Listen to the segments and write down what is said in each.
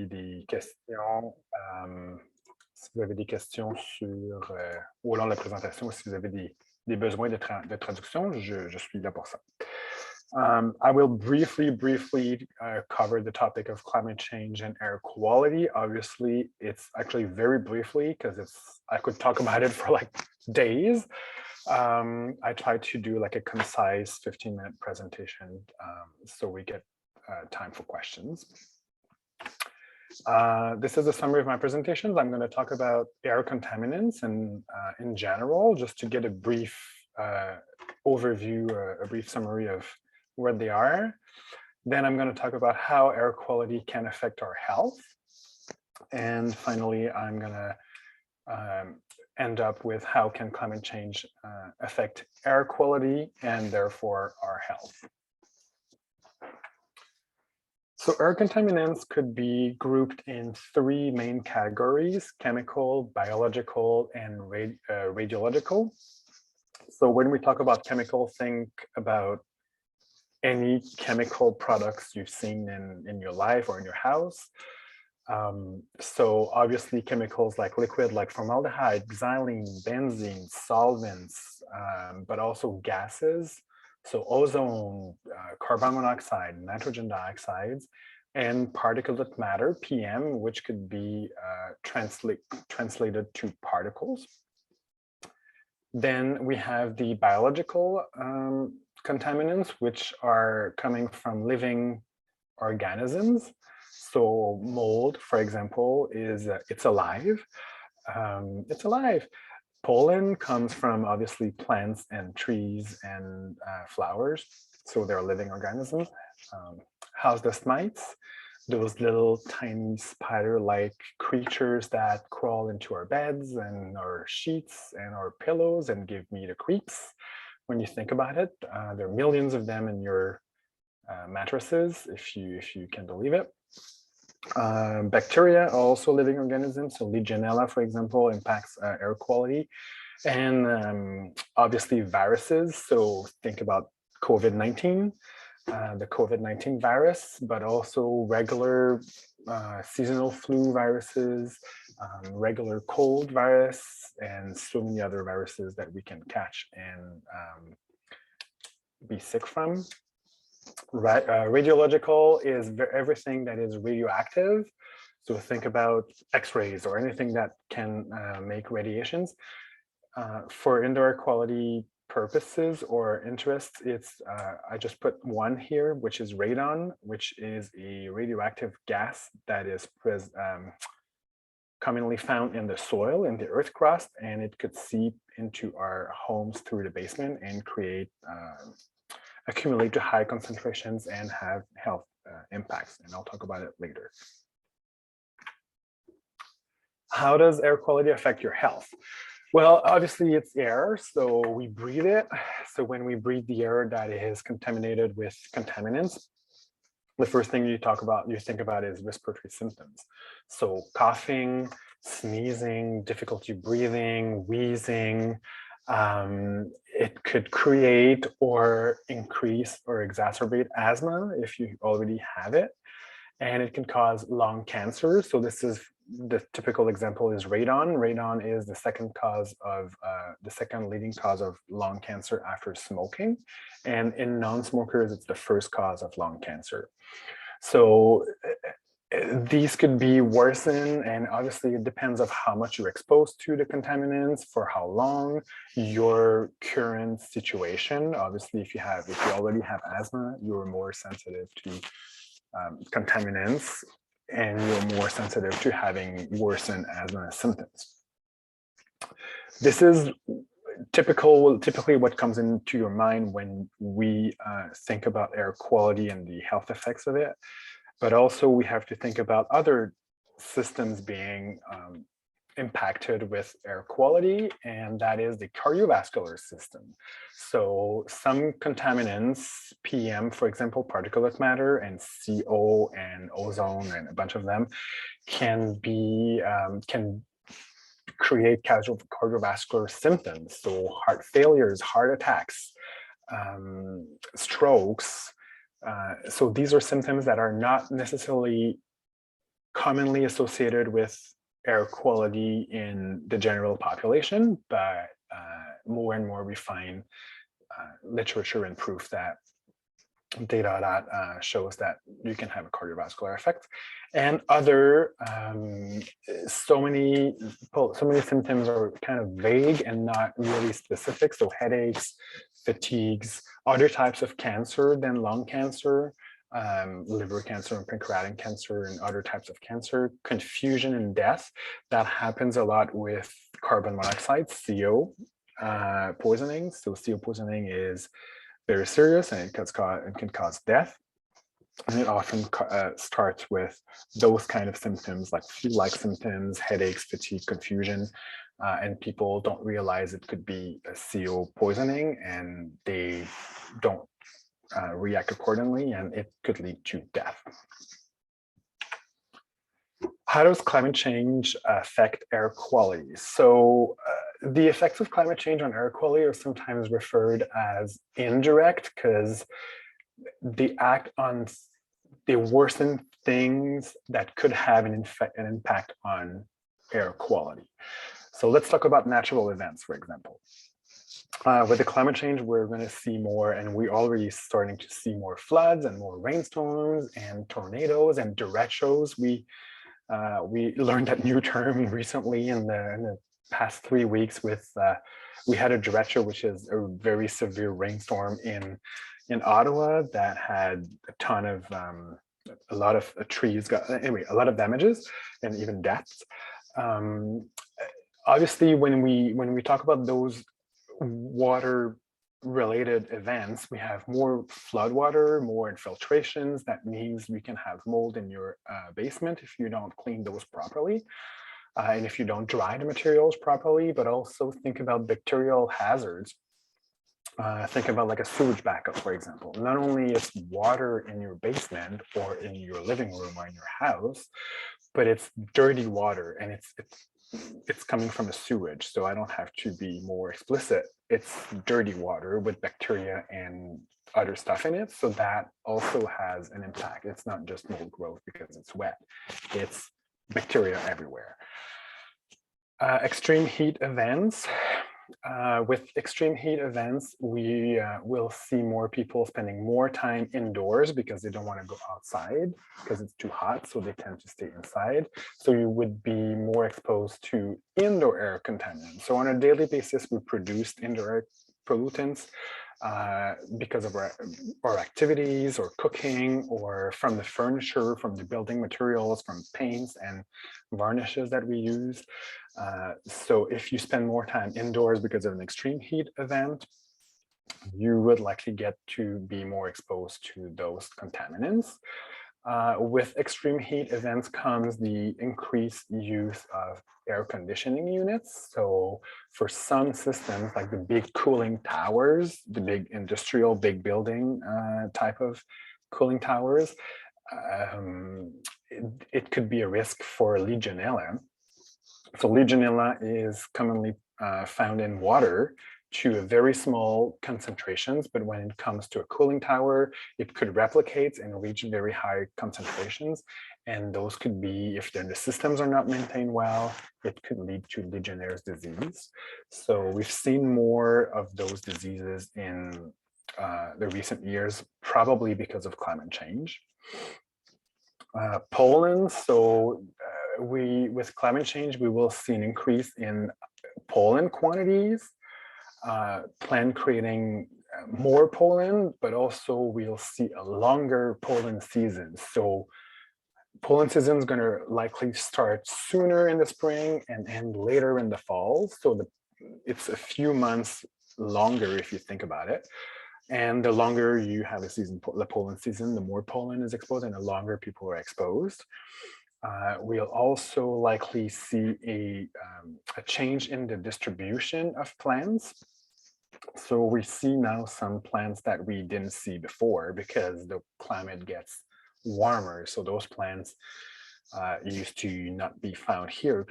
des questions, si vous avez des questions sur, au long de la présentation, ou si vous avez des besoins de traduction, je suis là pour ça. I will briefly cover the topic of climate change and air quality. Obviously, it's actually very briefly because I could talk about it for like days. I tried to do like a concise 15-minute presentation so we get time for questions. This is a summary of my presentations. I'm going to talk about air contaminants and in general, just to get a brief overview, a brief summary of what they are. Then I'm going to talk about how air quality can affect our health. And finally, I'm going to end up with how can climate change affect air quality and therefore our health. So air contaminants could be grouped in three main categories: chemical, biological, and radiological. So when we talk about chemical, think about any chemical products you've seen in your life or in your house. So obviously chemicals like liquid, like formaldehyde, xylene, benzene, solvents, but also gases. So ozone, carbon monoxide, nitrogen dioxides, and particulate matter, PM, which could be translated to particles. Then we have the biological contaminants, which are coming from living organisms. So mold, for example, it's alive. It's alive. Pollen comes from obviously plants and trees and flowers. So they're living organisms. House dust mites, those little tiny spider-like creatures that crawl into our beds and our sheets and our pillows and give me the creeps. When you think about it, there are millions of them in your mattresses, if you can believe it. Bacteria are also living organisms. So Legionella, for example, impacts air quality. And obviously viruses. So think about COVID-19, the COVID-19 virus, but also regular seasonal flu viruses, regular cold virus, and so many other viruses that we can catch and be sick from. Radiological is everything that is radioactive. So think about X-rays or anything that can make radiations. For indoor air quality purposes or interests, it's I just put one here, which is radon, which is a radioactive gas that is commonly found in the soil, in the earth crust, and it could seep into our homes through the basement and accumulate to high concentrations and have health impacts. And I'll talk about it later. How does air quality affect your health? Well, obviously it's air, so we breathe it. So when we breathe the air that is contaminated with contaminants, the first thing you think about is respiratory symptoms. So coughing, sneezing, difficulty breathing, wheezing. It could create or increase or exacerbate asthma if you already have it. And it can cause lung cancer. So this is the typical example is radon. Radon is the second leading cause of lung cancer after smoking. And in non-smokers, it's the first cause of lung cancer. So these could be worsened, and obviously it depends of how much you're exposed to the contaminants, for how long, your current situation. Obviously, if you already have asthma, you're more sensitive to contaminants, and you're more sensitive to having worsened asthma symptoms. This is typically what comes into your mind when we think about air quality and the health effects of it. But also we have to think about other systems being impacted with air quality, and that is the cardiovascular system. So some contaminants, PM, for example, particulate matter, and CO and ozone, and a bunch of them can create cardiovascular symptoms. So heart failures, heart attacks, strokes. So these are symptoms that are not necessarily commonly associated with air quality in the general population, but more and more we find literature and proof that data that shows that you can have a cardiovascular effect, and other so many symptoms are kind of vague and not really specific. So headaches, fatigues, other types of cancer than lung cancer, liver cancer and pancreatic cancer and other types of cancer, confusion and death. That happens a lot with carbon monoxide, CO poisoning. So CO poisoning is very serious and it can cause death. And it often starts with those kind of symptoms like flu-like symptoms, headaches, fatigue, confusion, and people don't realize it could be a CO poisoning and they don't react accordingly, and it could lead to death. How does climate change affect air quality? So the effects of climate change on air quality are sometimes referred as indirect because they act on, they worsen things that could have an impact on air quality. So let's talk about natural events, for example. With the climate change, we're going to see more, and we're already starting to see more floods and more rainstorms and tornadoes and derechos. We learned that new term recently in the past 3 weeks with, we had a derecho, which is a very severe rainstorm in Ottawa that had a ton of, a lot of trees got, anyway, a lot of damages and even deaths. Obviously, when we talk about those water related events, we have more flood water, more infiltrations. That means we can have mold in your basement if you don't clean those properly. And if you don't dry the materials properly, but also think about bacterial hazards. Think about like a sewage backup, for example. Not only is water in your basement or in your living room or in your house, but it's dirty water and it's coming from a sewage. So I don't have to be more explicit. It's dirty water with bacteria and other stuff in it. So that also has an impact. It's not just mold growth because it's wet. It's bacteria everywhere. Extreme heat events. With extreme heat events, we will see more people spending more time indoors because they don't want to go outside because it's too hot, so they tend to stay inside. So you would be more exposed to indoor air contaminants. So on a daily basis, we produce indoor air pollutants because of our activities or cooking or from the furniture, from the building materials, from paints and varnishes that we use. So if you spend more time indoors because of an extreme heat event, you would likely get to be more exposed to those contaminants. With extreme heat events comes the increased use of air conditioning units. So for some systems, like the big cooling towers, the big industrial, big building type of cooling towers, it could be a risk for Legionella. So Legionella is commonly found in water to very small concentrations, but when it comes to a cooling tower, it could replicate and reach very high concentrations. And those could be, if the systems are not maintained well, it could lead to Legionnaire's disease. So we've seen more of those diseases in the recent years, probably because of climate change. Pollen, so with climate change, we will see an increase in pollen quantities, plant creating more pollen, but also we'll see a longer pollen season. So pollen season is going to likely start sooner in the spring and end later in the fall. So it's a few months longer if you think about it. And the longer you have a season, the pollen season, the more pollen is exposed and the longer people are exposed. We'll also likely see a change in the distribution of plants. So we see now some plants that we didn't see before because the climate gets warmer. So those plants used to not be found here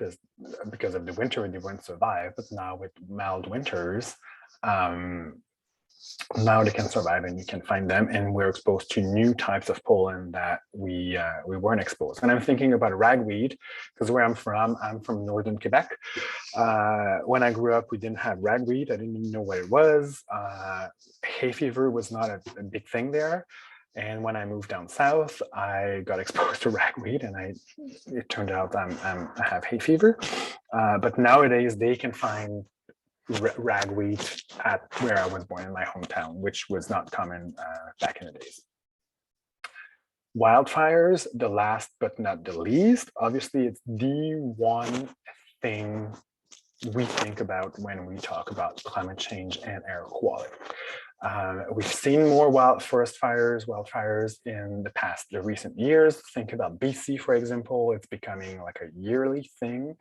because of the winter, they wouldn't survive. But now with mild winters, now they can survive and you can find them, and we're exposed to new types of pollen that we weren't exposed. And I'm thinking about ragweed because where I'm from northern Quebec. When I grew up, we didn't have ragweed. I didn't even know what it was. Hay fever was not a big thing there. And when I moved down south, I got exposed to ragweed, and it turned out I have hay fever. But nowadays, they can find ragweed at where I was born in my hometown, which was not common back in the days. Wildfires, the last but not the least. Obviously, it's the one thing we think about when we talk about climate change and air quality. We've seen more wildfires in the recent years. Think about BC, for example. It's becoming like a yearly thing.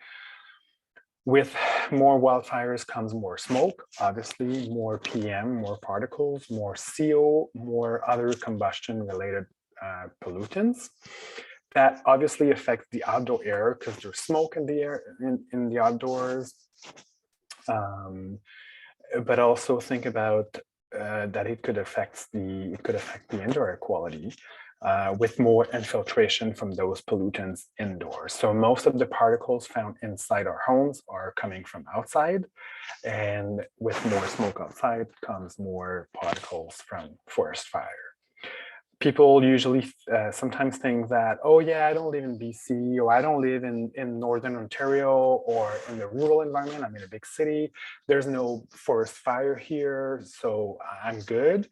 With more wildfires comes more smoke, obviously, more PM, more particles, more CO, more other combustion-related pollutants. That obviously affects the outdoor air because there's smoke in the air in the outdoors. But also think about that it could affect the indoor air quality. With more infiltration from those pollutants indoors. So most of the particles found inside our homes are coming from outside, and with more smoke outside comes more particles from forest fire. People usually sometimes think that, oh yeah, I don't live in BC, or I don't live in Northern Ontario, or in the rural environment, I'm in a big city, there's no forest fire here, so I'm good.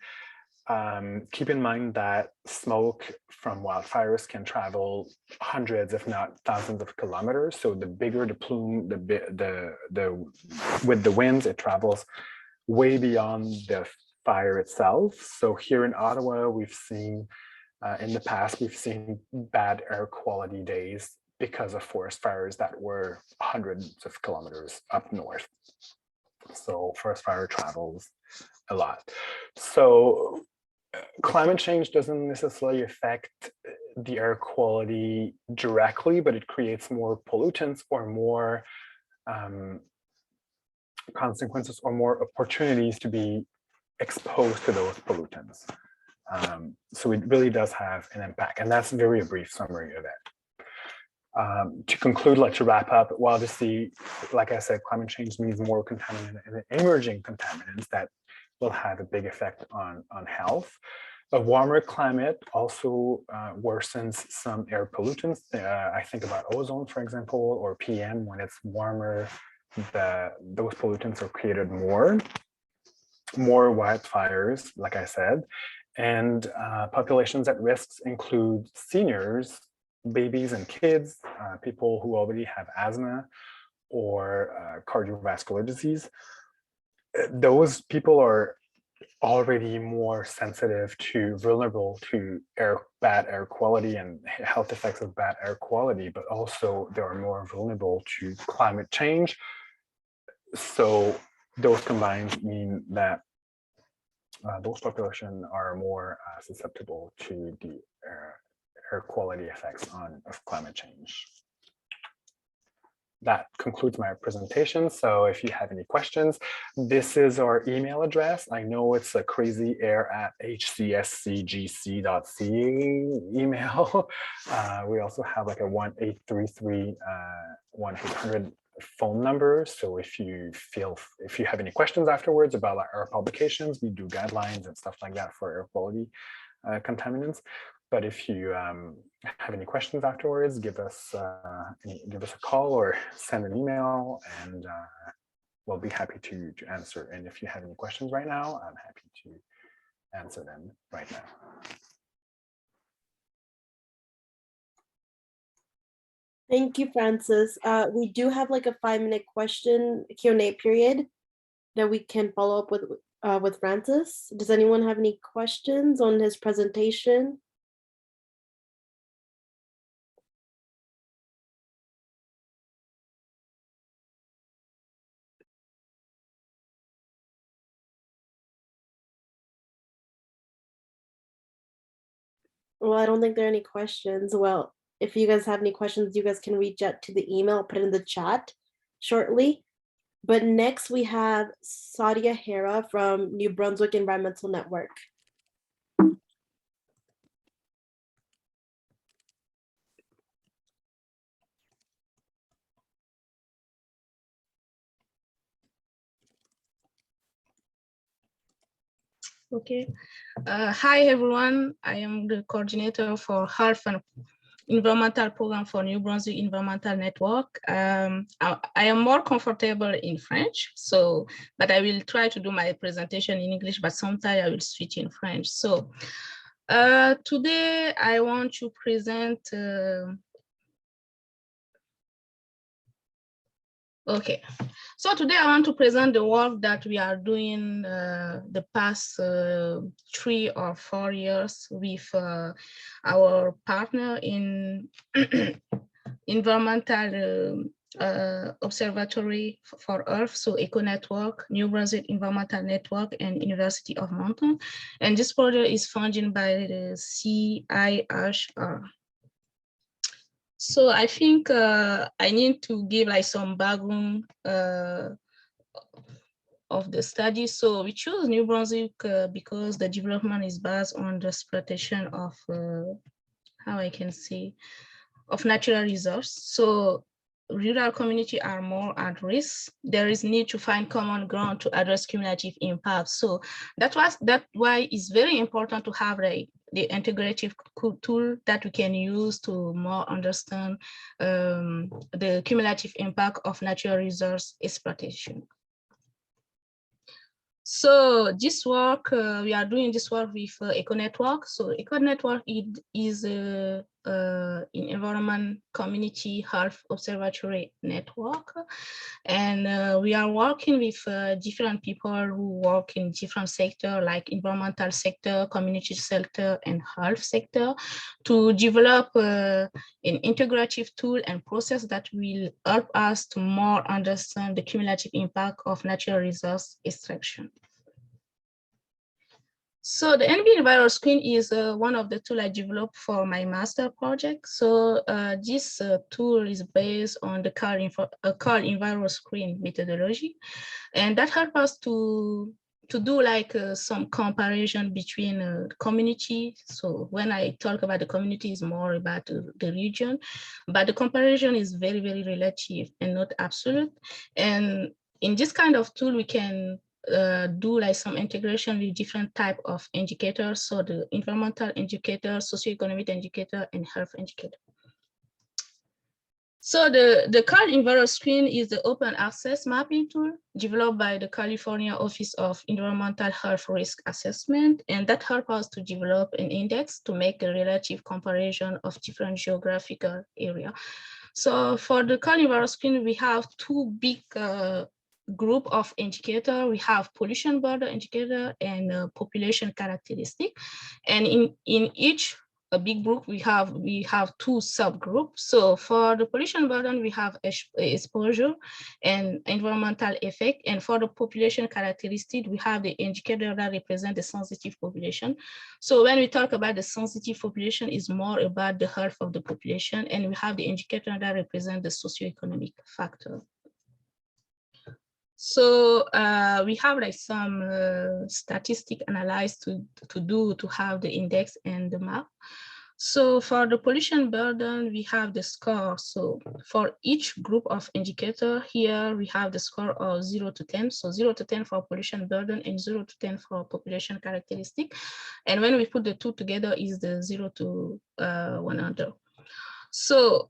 Keep in mind that smoke from wildfires can travel hundreds, if not thousands of kilometers. So the bigger the plume, with the winds, it travels way beyond the fire itself. So here in Ottawa, we've seen, in the past, we've seen bad air quality days because of forest fires that were hundreds of kilometers up north. So forest fire travels a lot. So climate change doesn't necessarily affect the air quality directly, but it creates more pollutants or more consequences or more opportunities to be exposed to those pollutants. So it really does have an impact, and that's a very brief summary of it. To conclude, to wrap up, well, obviously, like I said, climate change means more contaminant and emerging contaminants that will have a big effect on health. A warmer climate also worsens some air pollutants. I think about ozone, for example, or PM. When it's warmer, those pollutants are created more wildfires, like I said, and populations at risk include seniors, babies and kids, people who already have asthma or cardiovascular disease. Those people are already more sensitive to, vulnerable to bad air quality and health effects of bad air quality, but also they are more vulnerable to climate change. So those combined mean that those populations are more susceptible to the air quality effects of climate change. That concludes my presentation. So if you have any questions, this is our email address. I know it's a crazy air@hcscgc.ca email. We also have like a 1-833-1800 phone number. So if you have any questions afterwards about our publications, we do guidelines and stuff like that for air quality contaminants. But if you have any questions afterwards, give us a call or send an email, and we'll be happy to answer. And if you have any questions right now, I'm happy to answer them right now. Thank you, Francis. We do have like a 5-minute question Q&A period that we can follow up with Francis. Does anyone have any questions on his presentation? Well, I don't think there are any questions. Well, if you guys have any questions, you guys can reach out to the email, put it in the chat shortly. But next we have Saadia Hara from New Brunswick Environmental Network. Okay. Hi, everyone. I am the coordinator for Health and Environmental Program for New Brunswick Environmental Network. I am more comfortable in French, but I will try to do my presentation in English, but sometimes I will switch in French. So today I want to present okay. So today I want to present the work that we are doing the past 3 or 4 years with our partner in environmental observatory for Earth, so Eco Network, New Brunswick Environmental Network, and University of Mountain. And this project is funded by the CIHR. So I think I need to give like some background of the study. So we chose New Brunswick because the development is based on the exploitation of, how I can say, of natural resources. So rural communities are more at risk. There is need to find common ground to address cumulative impact. So that's why it's very important to have the integrative tool that we can use to more understand the cumulative impact of natural resource exploitation. So this work, we are doing this work with Eco Network. So Eco Network is an environment community health observatory network. And we are working with different people who work in different sectors like environmental sector, community sector, and health sector to develop an integrative tool and process that will help us to more understand the cumulative impact of natural resource extraction. So the NB Enviro Screen is one of the tools I developed for my master project. So this tool is based on the Carl Enviro Screen methodology, and that helps us to do like some comparison between community. So when I talk about the community, is more about the region, but the comparison is very, very relative and not absolute. And in this kind of tool, we can do like some integration with different type of indicators. So the environmental indicator, socioeconomic indicator, and health indicator. So the Carl Enviro Screen is the open access mapping tool developed by the California Office of Environmental Health Risk Assessment, and that helps us to develop an index to make a relative comparison of different geographical areas. So for the Carl Enviro Screen, we have two big group of indicator. We have pollution burden indicator and population characteristic, and in each a big group we have two subgroups. So for the pollution burden we have exposure and environmental effect, and for the population characteristic we have the indicator that represent the sensitive population. So when we talk about the sensitive population, is more about the health of the population, and we have the indicator that represent the socioeconomic factor. So we have like some statistic analysis to have the index and the map. So for the pollution burden, we have the score. So for each group of indicator here, we have the score of 0 to 10. So 0 to 10 for pollution burden and 0 to 10 for population characteristic. And when we put the two together is the 0 to 100. So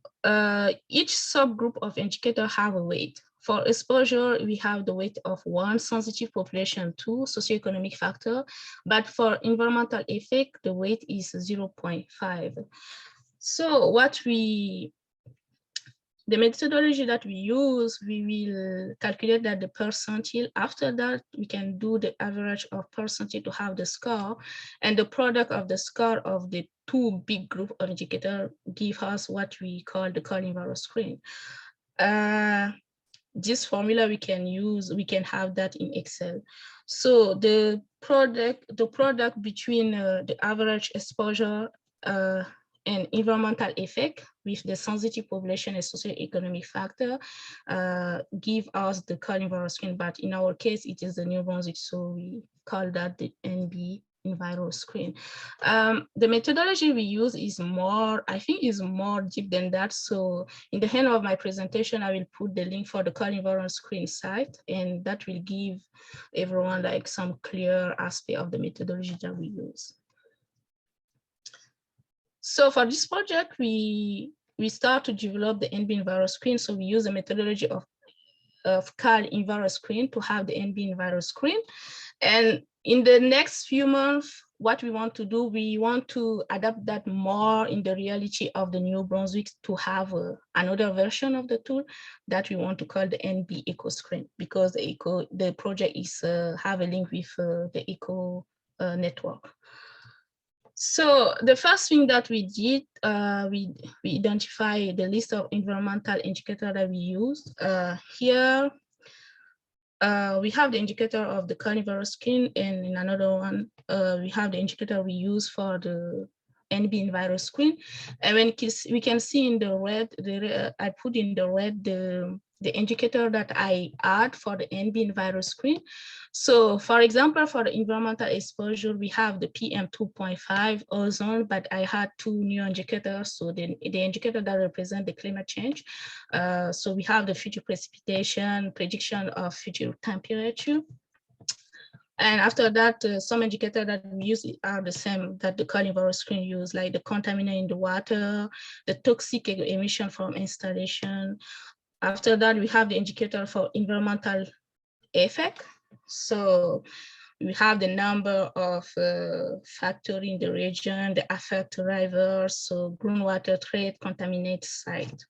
each subgroup of indicator have a weight. For exposure, we have the weight of 1, sensitive population 2, socioeconomic factor, but for environmental effect, the weight is 0.5. So the methodology that we use, we will calculate that the percentile. After that, we can do the average of percentile to have the score, and the product of the score of the two big group of indicator give us what we call the Carl Enviro Screen. This formula we can use, we can have that in Excel. So the product between the average exposure an environmental effect with the sensitive population and socioeconomic factor give us the carnivore screen, but in our case, it is the New Brunswick, so we call that the NB Enviro screen. The methodology we use is more, I think is more deep than that. So in the end of my presentation, I will put the link for the carnivore screen site, and that will give everyone like some clear aspect of the methodology that we use. So for this project, we start to develop the NB Enviro screen. So we use the methodology of Cal Enviro screen to have the NB Enviro screen. And in the next few months, what we want to do, we want to adapt that more in the reality of the New Brunswick to have another version of the tool that we want to call the NB Eco screen, because the project is have a link with the Eco network. So the first thing that we did, we identify the list of environmental indicators that we use. Here, we have the indicator of the carnivore skin, and in another one, we have the indicator we use for the NB Enviro screen. And when we can see in the red, I put in the red the indicator that I add for the NB Enviro screen. So for example, for the environmental exposure, we have the PM 2.5 ozone, but I had two new indicators. So the indicator that represent the climate change. So we have the future precipitation, prediction of future temperature. And after that, some indicators that we use are the same that the carnivore screen use, like the contaminant in the water, the toxic emission from installation. After that, we have the indicator for environmental effect. So we have the number of factors in the region, the affect drivers, so groundwater threat, contaminated site.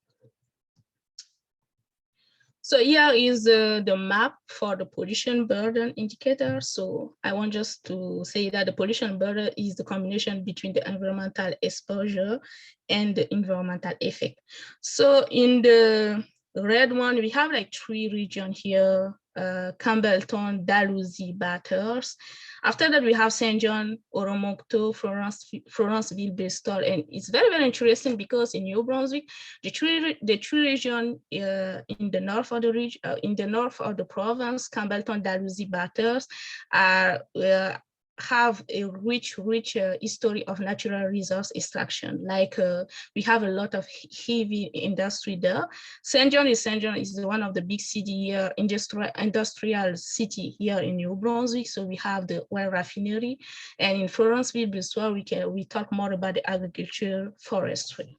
So here is the map for the pollution burden indicator. So I want just to say that the pollution burden is the combination between the environmental exposure and the environmental effect. So in the red one, we have like three regions here, Campbellton, Dalhousie, Bathurst. After that, we have St. John, Oromocto, Florenceville, Bristol. And it's very, very interesting because in New Brunswick, the three regions in the north of the region, in the north of the province, Campbellton, Dalhousie, Bathurst, are have a rich history of natural resource extraction. Like we have a lot of heavy industry there. St. John is one of the big city here, industrial city here in New Brunswick. So we have the oil refinery, and in Florenceville, Bristol, we talk more about the agriculture, forestry.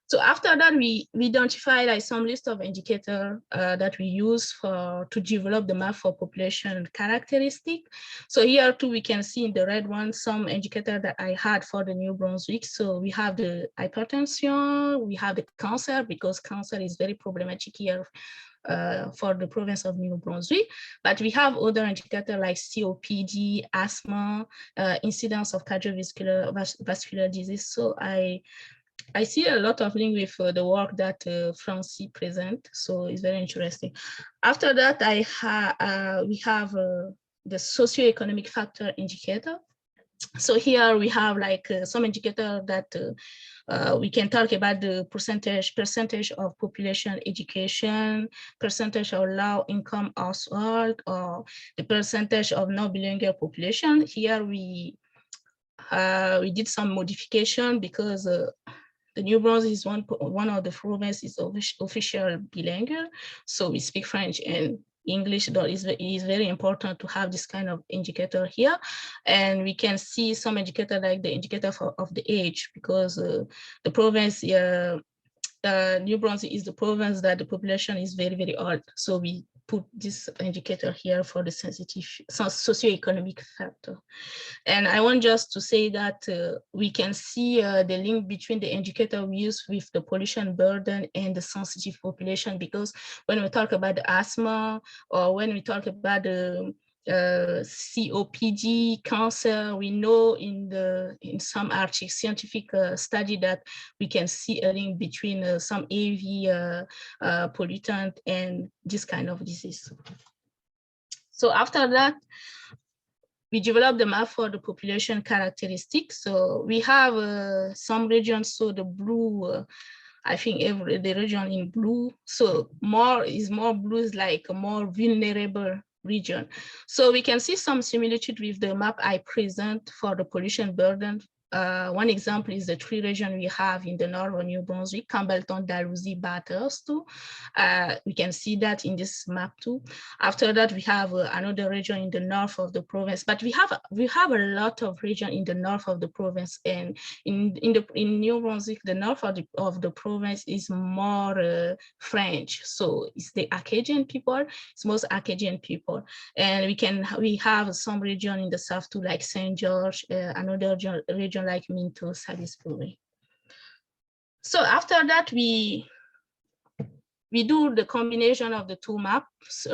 So after that, we identified like some list of indicators that we use to develop the map for population characteristic. So here too, we can see in the red one, some indicator that I had for the New Brunswick. So we have the hypertension, we have the cancer, because cancer is very problematic here for the province of New Brunswick, but we have other indicators like COPD, asthma, incidence of cardiovascular disease. So I see a lot of link with the work that Francie present, so it's very interesting. After that, we have the socioeconomic factor indicator. So here we have like some indicator that we can talk about the percentage of population education, percentage of low income household, or the percentage of non-bilingual population. Here we did some modification because the New Brunswick is one of the provinces is official bilingual, so we speak French and English. That is very important to have this kind of indicator here, and we can see some indicator like the indicator of the age, because the province, New Brunswick is the province that the population is very, very old. So we put this indicator here for the sensitive socioeconomic factor. And I want just to say that we can see the link between the indicator we use with the pollution burden and the sensitive population, because when we talk about the asthma, or when we talk about the COPD, cancer, we know in some scientific study that we can see a link between some AV pollutant and this kind of disease. So after that, we developed the map for the population characteristics. So we have some regions, so the blue, I think the region in blue, so more blue is like a more vulnerable region. So we can see some similitude with the map I present for the pollution burden. One example is the three regions we have in the northern New Brunswick, Campbellton, Dalhousie, Bathurst too. We can see that in this map too. After that, we have another region in the north of the province, but we have a lot of region in the north of the province, and in New Brunswick, the north of the province is more French. So it's the Acadian people, it's most Acadian people, and we have some region in the south too, like Saint George, another region like Minto, Salisbury. So after that, we do the combination of the two maps.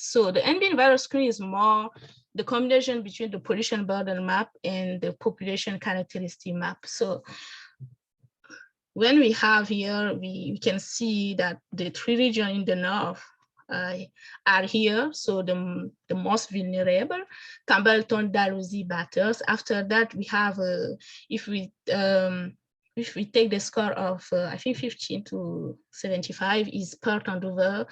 So the NB virus screen is more the combination between the pollution burden map and the population characteristic map. So when we have here, we can see that the three regions in the north are here. So the most vulnerable, Campbellton, Dalhousie, Bathurst. After that, we have, if we take the score of, I think 15 to 75 is Perth and Dover,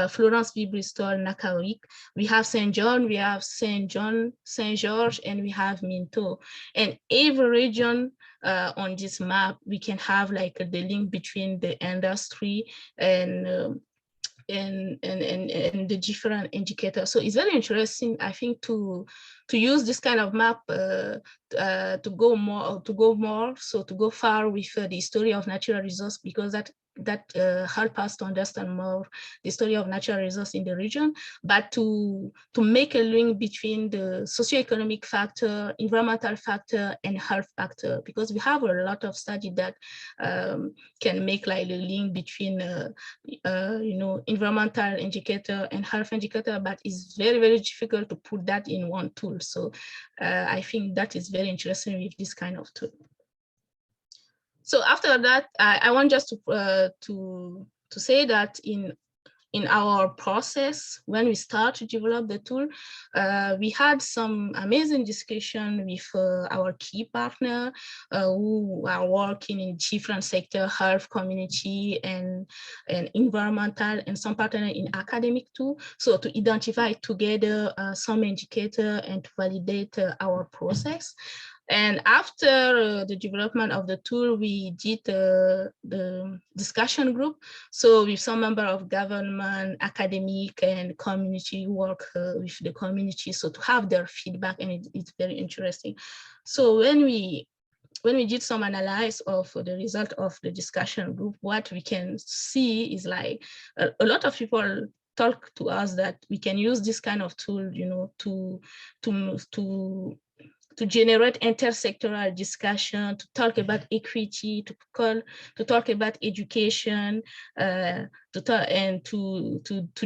Florence, Bristol, Nakawik. We have St. John, we have St. George, and we have Minto. And every region on this map, we can have like the link between the industry and the different indicators. So it's very interesting, I think, to use this kind of map to go far with the history of natural resource, because that help us to understand more the story of natural resource in the region, but to make a link between the socioeconomic factor, environmental factor, and health factor, because we have a lot of study that can make like the link between environmental indicator and health indicator, but it's very, very difficult to put that in one tool. So I think that is very interesting with this kind of tool. So after that, I want just to say that in our process, when we start to develop the tool, we had some amazing discussion with our key partner who are working in different sectors, health, community, and environmental, and some partner in academic too. So to identify together some indicator and to validate our process. And after the development of the tool, we did the discussion group. So with some member of government, academic, and community work with the community. So to have their feedback, and it's very interesting. So when we did some analysis of the result of the discussion group, what we can see is like a lot of people talk to us that we can use this kind of tool, to generate intersectoral discussion, to talk about equity, to talk about education, to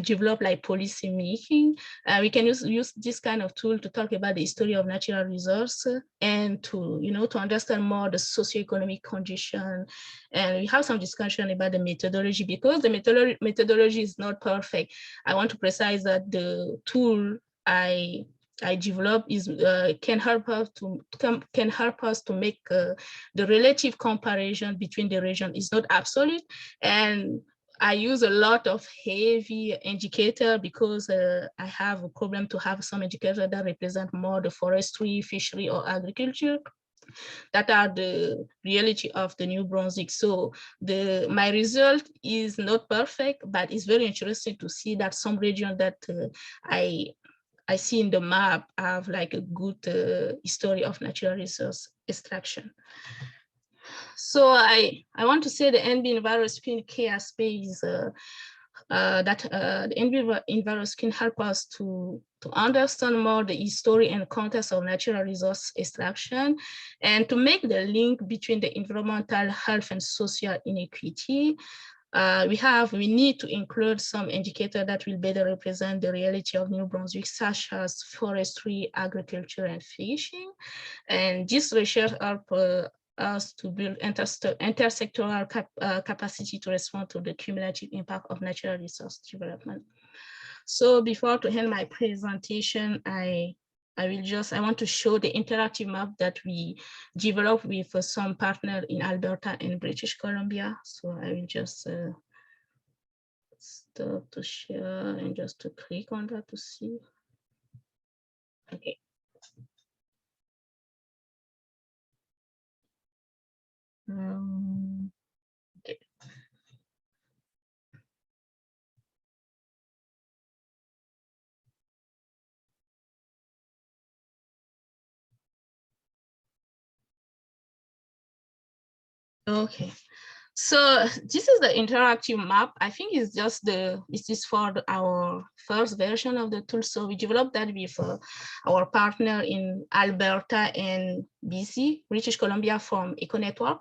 develop like policy making. We can use this kind of tool to talk about the history of natural resources and to understand more the socioeconomic condition. And we have some discussion about the methodology, because the methodology is not perfect. I want to precise that the tool I develop can help us to make the relative comparison between the region is not absolute, and I use a lot of heavy indicator because I have a problem to have some indicator that represent more the forestry, fishery, or agriculture that are the reality of the New Brunswick. So my result is not perfect, but it's very interesting to see that some region that I see in the map have like a good history of natural resource extraction. So I want to say the NB EnviroScreen key aspect is that the NB EnviroScreen help us to understand more the history and context of natural resource extraction, and to make the link between the environmental, health, and social inequity. We need to include some indicator that will better represent the reality of New Brunswick, such as forestry, agriculture, and fishing. And this research help us to build intersectoral capacity to respond to the cumulative impact of natural resource development. So before to end my presentation, I I want to show the interactive map that we developed with some partner in Alberta and British Columbia. So I will just stop to share and just to click on that to see. Okay. Okay. Okay. So this is the interactive map. I think it's just this is for our first version of the tool. So we developed that with our partner in Alberta and BC, British Columbia from EcoNetwork.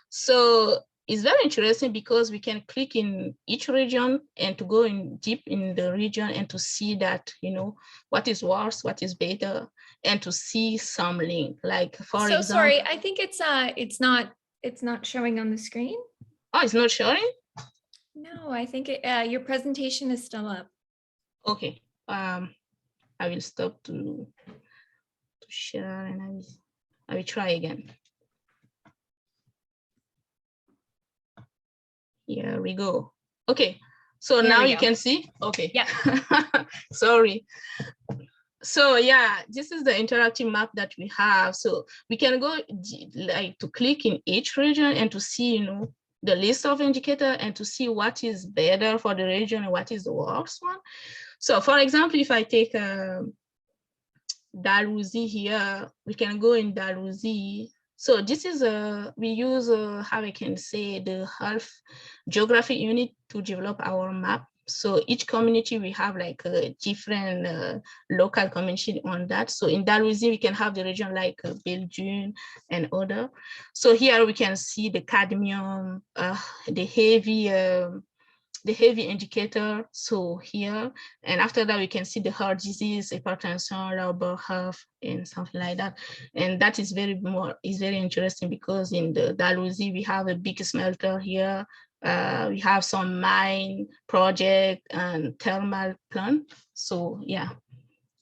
So it's very interesting because we can click in each region and to go in deep in the region and to see that, you know, what is worse, what is better, and to see some link. Like for example, sorry, I think it's not showing on the screen. Oh, it's not showing? No, I think your presentation is still up. Okay. I will stop to share and I will try again. Here we go. Okay. So now you can see? Okay. Yeah. Sorry. So yeah, this is the interactive map that we have. So we can go like to click in each region and to see, you know, the list of indicators and to see what is better for the region and what is the worst one. So for example, if I take Dalhousie here, we can go in Dalhousie. So this is we use how I can say the health geographic unit to develop our map. So each community we have like a different local community on that. So in Dalhousie we can have the region like Belgium and other. So here we can see the cadmium, the heavy indicator. So here, and after that we can see the heart disease, hypertension, low blood health, and something like that. And that is very interesting because in the Dalhousie we have a big smelter here. We have some mine project and thermal plant. So yeah,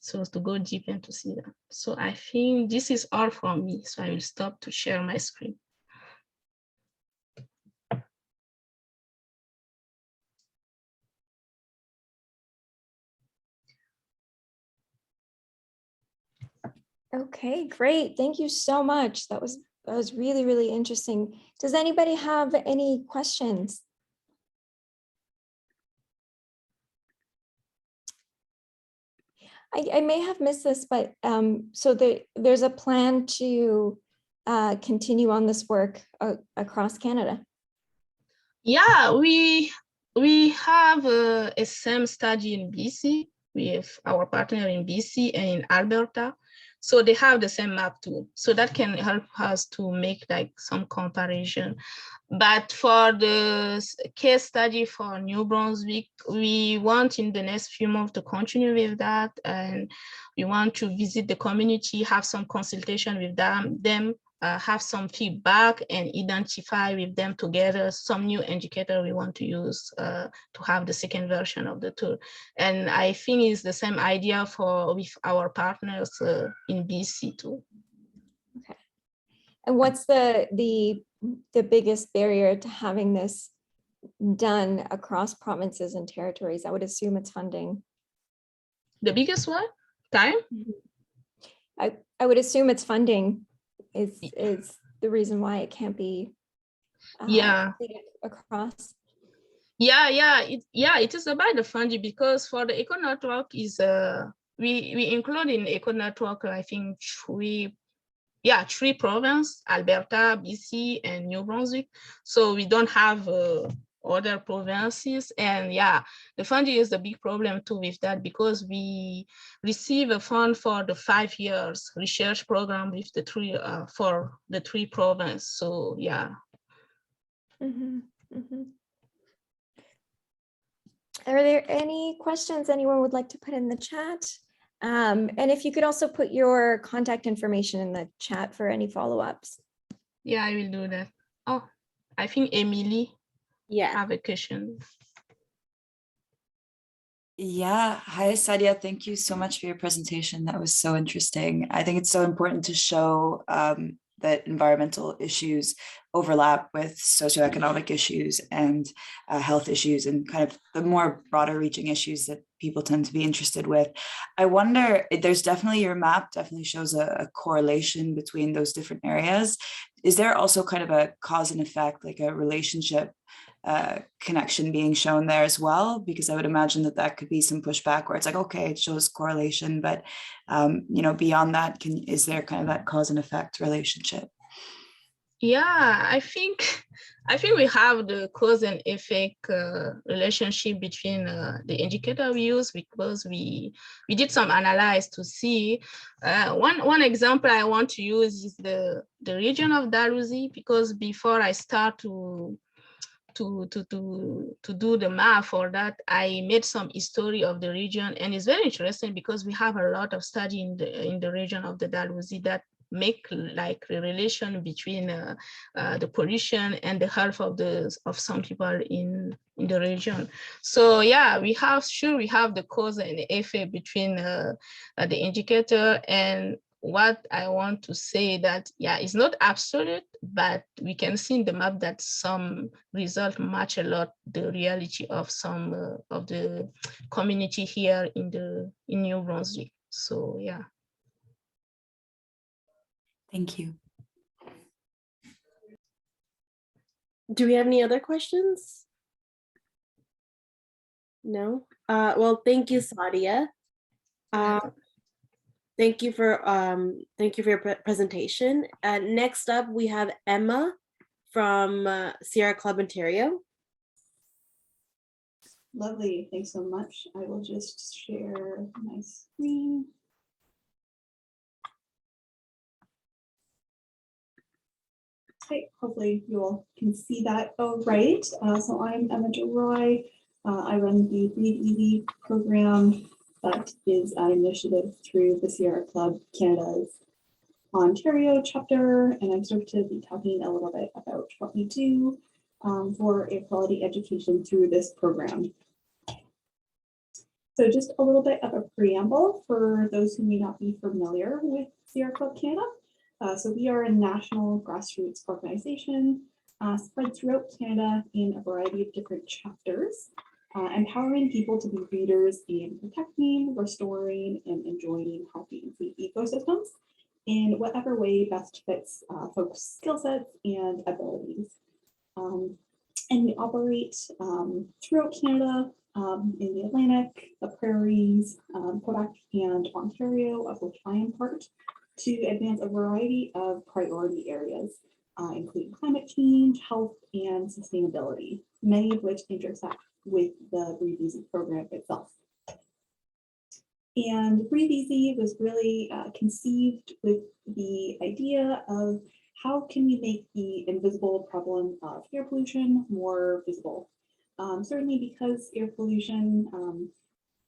so to go deep and to see that. So I think this is all from me. So I will stop to share my screen. Okay, great. Thank you so much. That was really, really interesting. Does anybody have any questions? I may have missed this, but so there's a plan to continue on this work across Canada. Yeah, we have a SEM study in BC with our partner in BC and in Alberta. So they have the same map too. So that can help us to make like some comparison. But for the case study for New Brunswick, we want in the next few months to continue with that. And we want to visit the community, have some consultation with them, have some feedback and identify with them together some new indicator we want to use to have the second version of the tool. And I think it's the same idea with our partners in BC too. Okay. And what's the biggest barrier to having this done across provinces and territories? I would assume it's funding. The biggest one? Time? I would assume it's funding is the reason why it can't be across. It is about the funding because for the Eco Network is we include in Eco Network I think three provinces, Alberta, BC, and New Brunswick. So we don't have other provinces, and the funding is the big problem too with that because we receive a fund for the 5 years research program with the for the 3 provinces. So yeah. Mm-hmm. Mm-hmm. Are there any questions anyone would like to put in the chat? And if you could also put your contact information in the chat for any follow-ups. Yeah, I will do that. Oh, I think Emily have a question. Yeah, hi Saadia. Thank you so much for your presentation. That was so interesting. I think it's so important to show that environmental issues overlap with socioeconomic issues and health issues and kind of the more broader reaching issues that people tend to be interested with. I wonder, there's definitely, your map definitely shows a correlation between those different areas. Is there also kind of a cause and effect, like a relationship connection being shown there as well? Because I would imagine that that could be some pushback where it's like, okay, it shows correlation, but you know, beyond that, is there kind of that cause and effect relationship? Yeah, I think we have the cause and effect relationship between the indicator we use, because we did some analysis to see. One example I want to use is the region of Dalhousie, because before I start to do the math for that, I made some history of the region, and it's very interesting because we have a lot of study in the region of the Dalhousie that make like the relation between the pollution and the health of some people in the region. So yeah, we have the cause and effect between the indicator. And what I want to say that, yeah, it's not absolute, but we can see in the map that some results match a lot the reality of some of the community here in New Brunswick. So yeah. Thank you. Do we have any other questions? No? Well, thank you, Saadia. Thank you for your presentation. Next up, we have Emma from Sierra Club Ontario. Lovely, thanks so much. I will just share my screen. Okay, hopefully you all can see that all right. So I'm Emma DeRoy. I run the Breathe Easy program that is an initiative through the Sierra Club Canada's Ontario chapter, and I'm sort of to be talking a little bit about what we do for air quality education through this program. So just a little bit of a preamble for those who may not be familiar with Sierra Club Canada. So we are a national grassroots organization spread throughout Canada in a variety of different chapters, empowering people to be leaders in protecting, restoring, and enjoying healthy and safe ecosystems in whatever way best fits folks' skill sets and abilities. And we operate throughout Canada, in the Atlantic, the prairies, Quebec, and Ontario, of which I am part, to advance a variety of priority areas, including climate change, health, and sustainability, many of which intersect with the Breathe Easy program itself. And Breathe Easy was really conceived with the idea of how can we make the invisible problem of air pollution more visible? Certainly because air pollution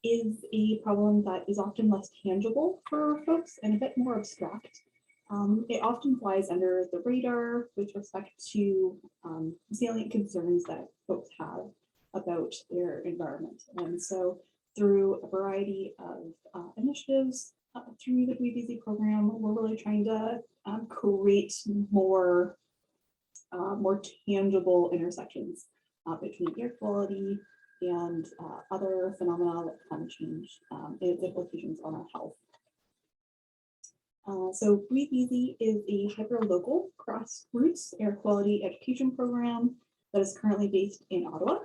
is a problem that is often less tangible for folks and a bit more abstract. It often flies under the radar with respect to salient concerns that folks have about their environment. And so through a variety of initiatives through the Breathe Easy program, we're really trying to create more tangible intersections between air quality and other phenomena like climate change and its implications on our health. So Breathe Easy is a hyper-local grassroots air quality education program that is currently based in Ottawa.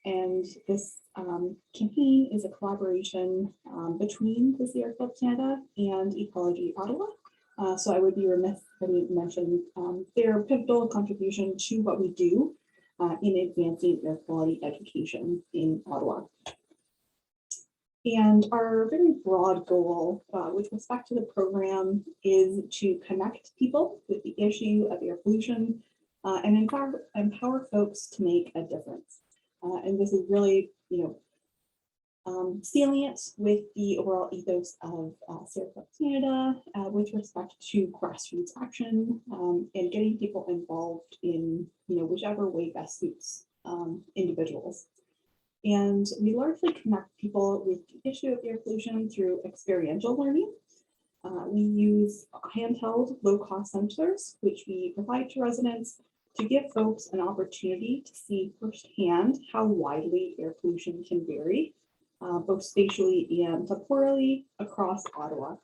And this campaign is a collaboration between the Sierra Club Canada and Ecology Ottawa. So I would be remiss if I didn't mention their pivotal contribution to what we do in advancing air quality education in Ottawa. And our very broad goal with respect to the program is to connect people with the issue of air pollution and empower folks to make a difference. And this is really, salient with the overall ethos of Sierra Club Canada with respect to grassroots action and getting people involved in, whichever way best suits individuals. And we largely connect people with the issue of air pollution through experiential learning. We use handheld low-cost sensors, which we provide to residents to give folks an opportunity to see firsthand how widely air pollution can vary, both spatially and temporally across Ottawa.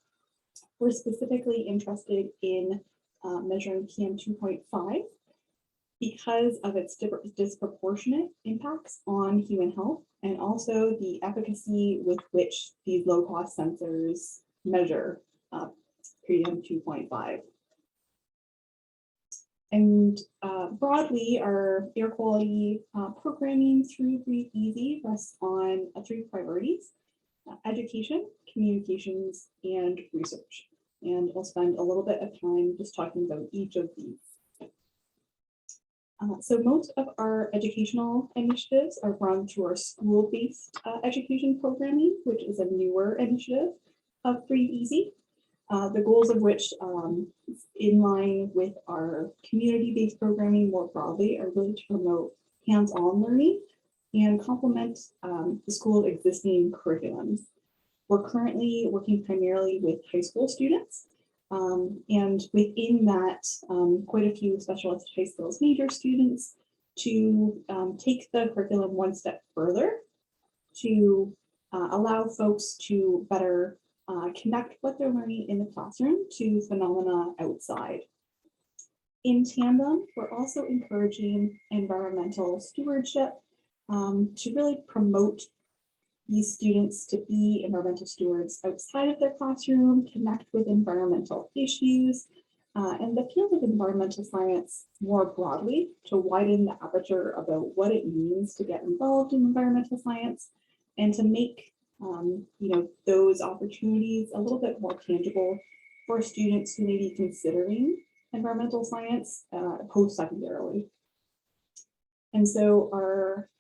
We're specifically interested in measuring PM 2.5 because of its disproportionate impacts on human health and also the efficacy with which these low-cost sensors measure PM 2.5. And broadly, our air quality programming through Breathe Easy rests on 3 priorities: education, communications, and research. And I'll spend a little bit of time just talking about each of these. So most of our educational initiatives are run through our school-based education programming, which is a newer initiative of Breathe Easy. The goals of which, in line with our community-based programming more broadly, are really to promote hands-on learning and complement the school's existing curriculums. We're currently working primarily with high school students, and within that, quite a few specialist high skills major students to take the curriculum one step further to allow folks to better connect what they're learning in the classroom to phenomena outside. In tandem, we're also encouraging environmental stewardship to really promote these students to be environmental stewards outside of their classroom, connect with environmental issues, and the field of environmental science more broadly to widen the aperture about what it means to get involved in environmental science and to make those opportunities a little bit more tangible for students who may be considering environmental science post-secondarily. And so our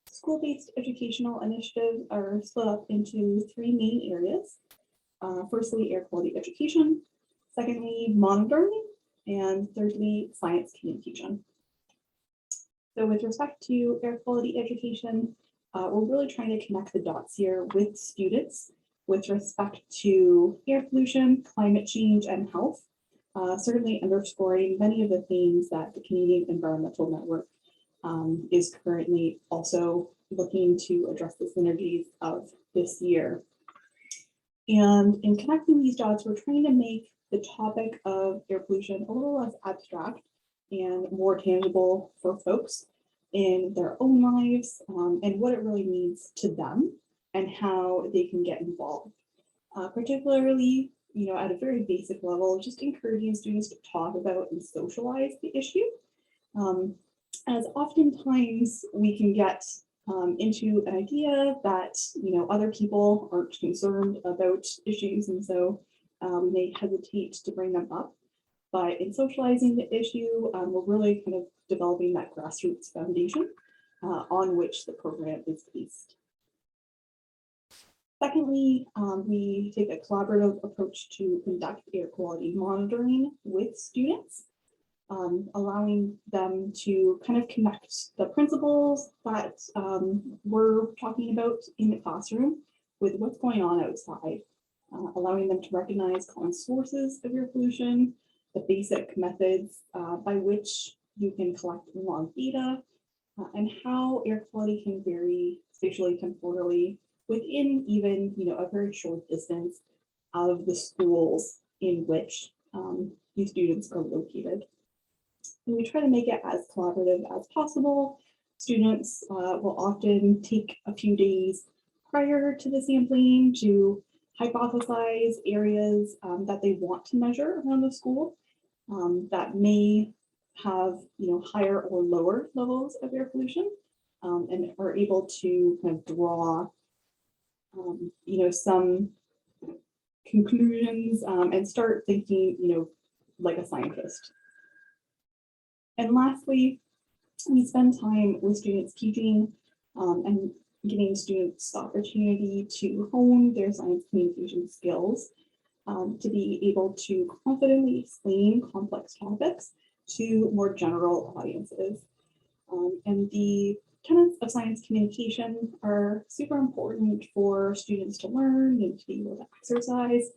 school-based educational initiatives are split up into 3 main areas. Firstly, air quality education. Secondly, monitoring. And thirdly, science communication. So with respect to air quality education, we're really trying to connect the dots here with students with respect to air pollution, climate change, and health, certainly underscoring many of the themes that the Canadian Environmental Network is currently also looking to address the synergies of this year. And in connecting these dots, we're trying to make the topic of air pollution a little less abstract and more tangible for folks in their own lives and what it really means to them and how they can get involved. Particularly, at a very basic level, just encouraging students to talk about and socialize the issue. As oftentimes we can get into an idea that other people aren't concerned about issues, and so we may hesitate to bring them up. But in socializing the issue, we're really kind of developing that grassroots foundation on which the program is based. Secondly, we take a collaborative approach to conduct air quality monitoring with students, allowing them to kind of connect the principles that we're talking about in the classroom with what's going on outside, allowing them to recognize common sources of air pollution, the basic methods by which you can collect and log data, and how air quality can vary spatially, temporally, within even a very short distance of the schools in which these students are located. And we try to make it as collaborative as possible. Students will often take a few days prior to the sampling to hypothesize areas that they want to measure around the school that may have higher or lower levels of air pollution, and are able to kind of draw some conclusions and start thinking like a scientist. And lastly, we spend time with students teaching and giving students the opportunity to hone their science communication skills to be able to confidently explain complex topics to more general audiences. And the tenets of science communication are super important for students to learn and to be able to exercise,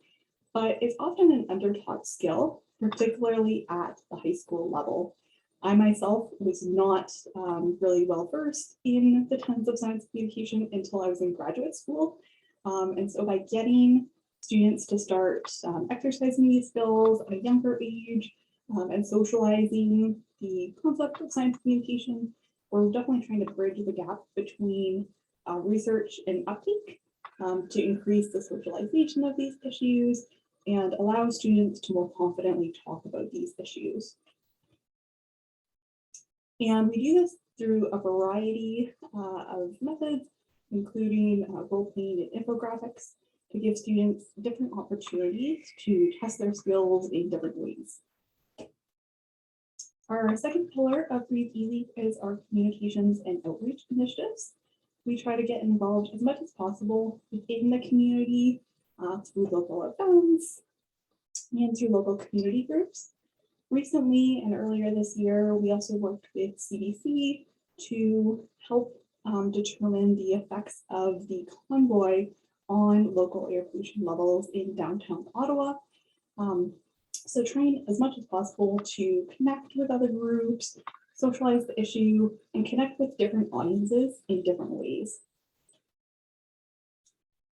but it's often an undertaught skill, particularly at the high school level. I myself was not really well versed in the tenets of science communication until I was in graduate school. And so by getting students to start exercising these skills at a younger age and socializing the concept of science communication, we're definitely trying to bridge the gap between research and uptake to increase the socialization of these issues and allow students to more confidently talk about these issues. And we do this through a variety of methods, including role-playing and infographics, to give students different opportunities to test their skills in different ways. Our second pillar of Breathe Easy is our communications and outreach initiatives. We try to get involved as much as possible within the community through local events and through local community groups. Recently and earlier this year, we also worked with CDC to help determine the effects of the convoy on local air pollution levels in downtown Ottawa. So trying as much as possible to connect with other groups, socialize the issue, and connect with different audiences in different ways.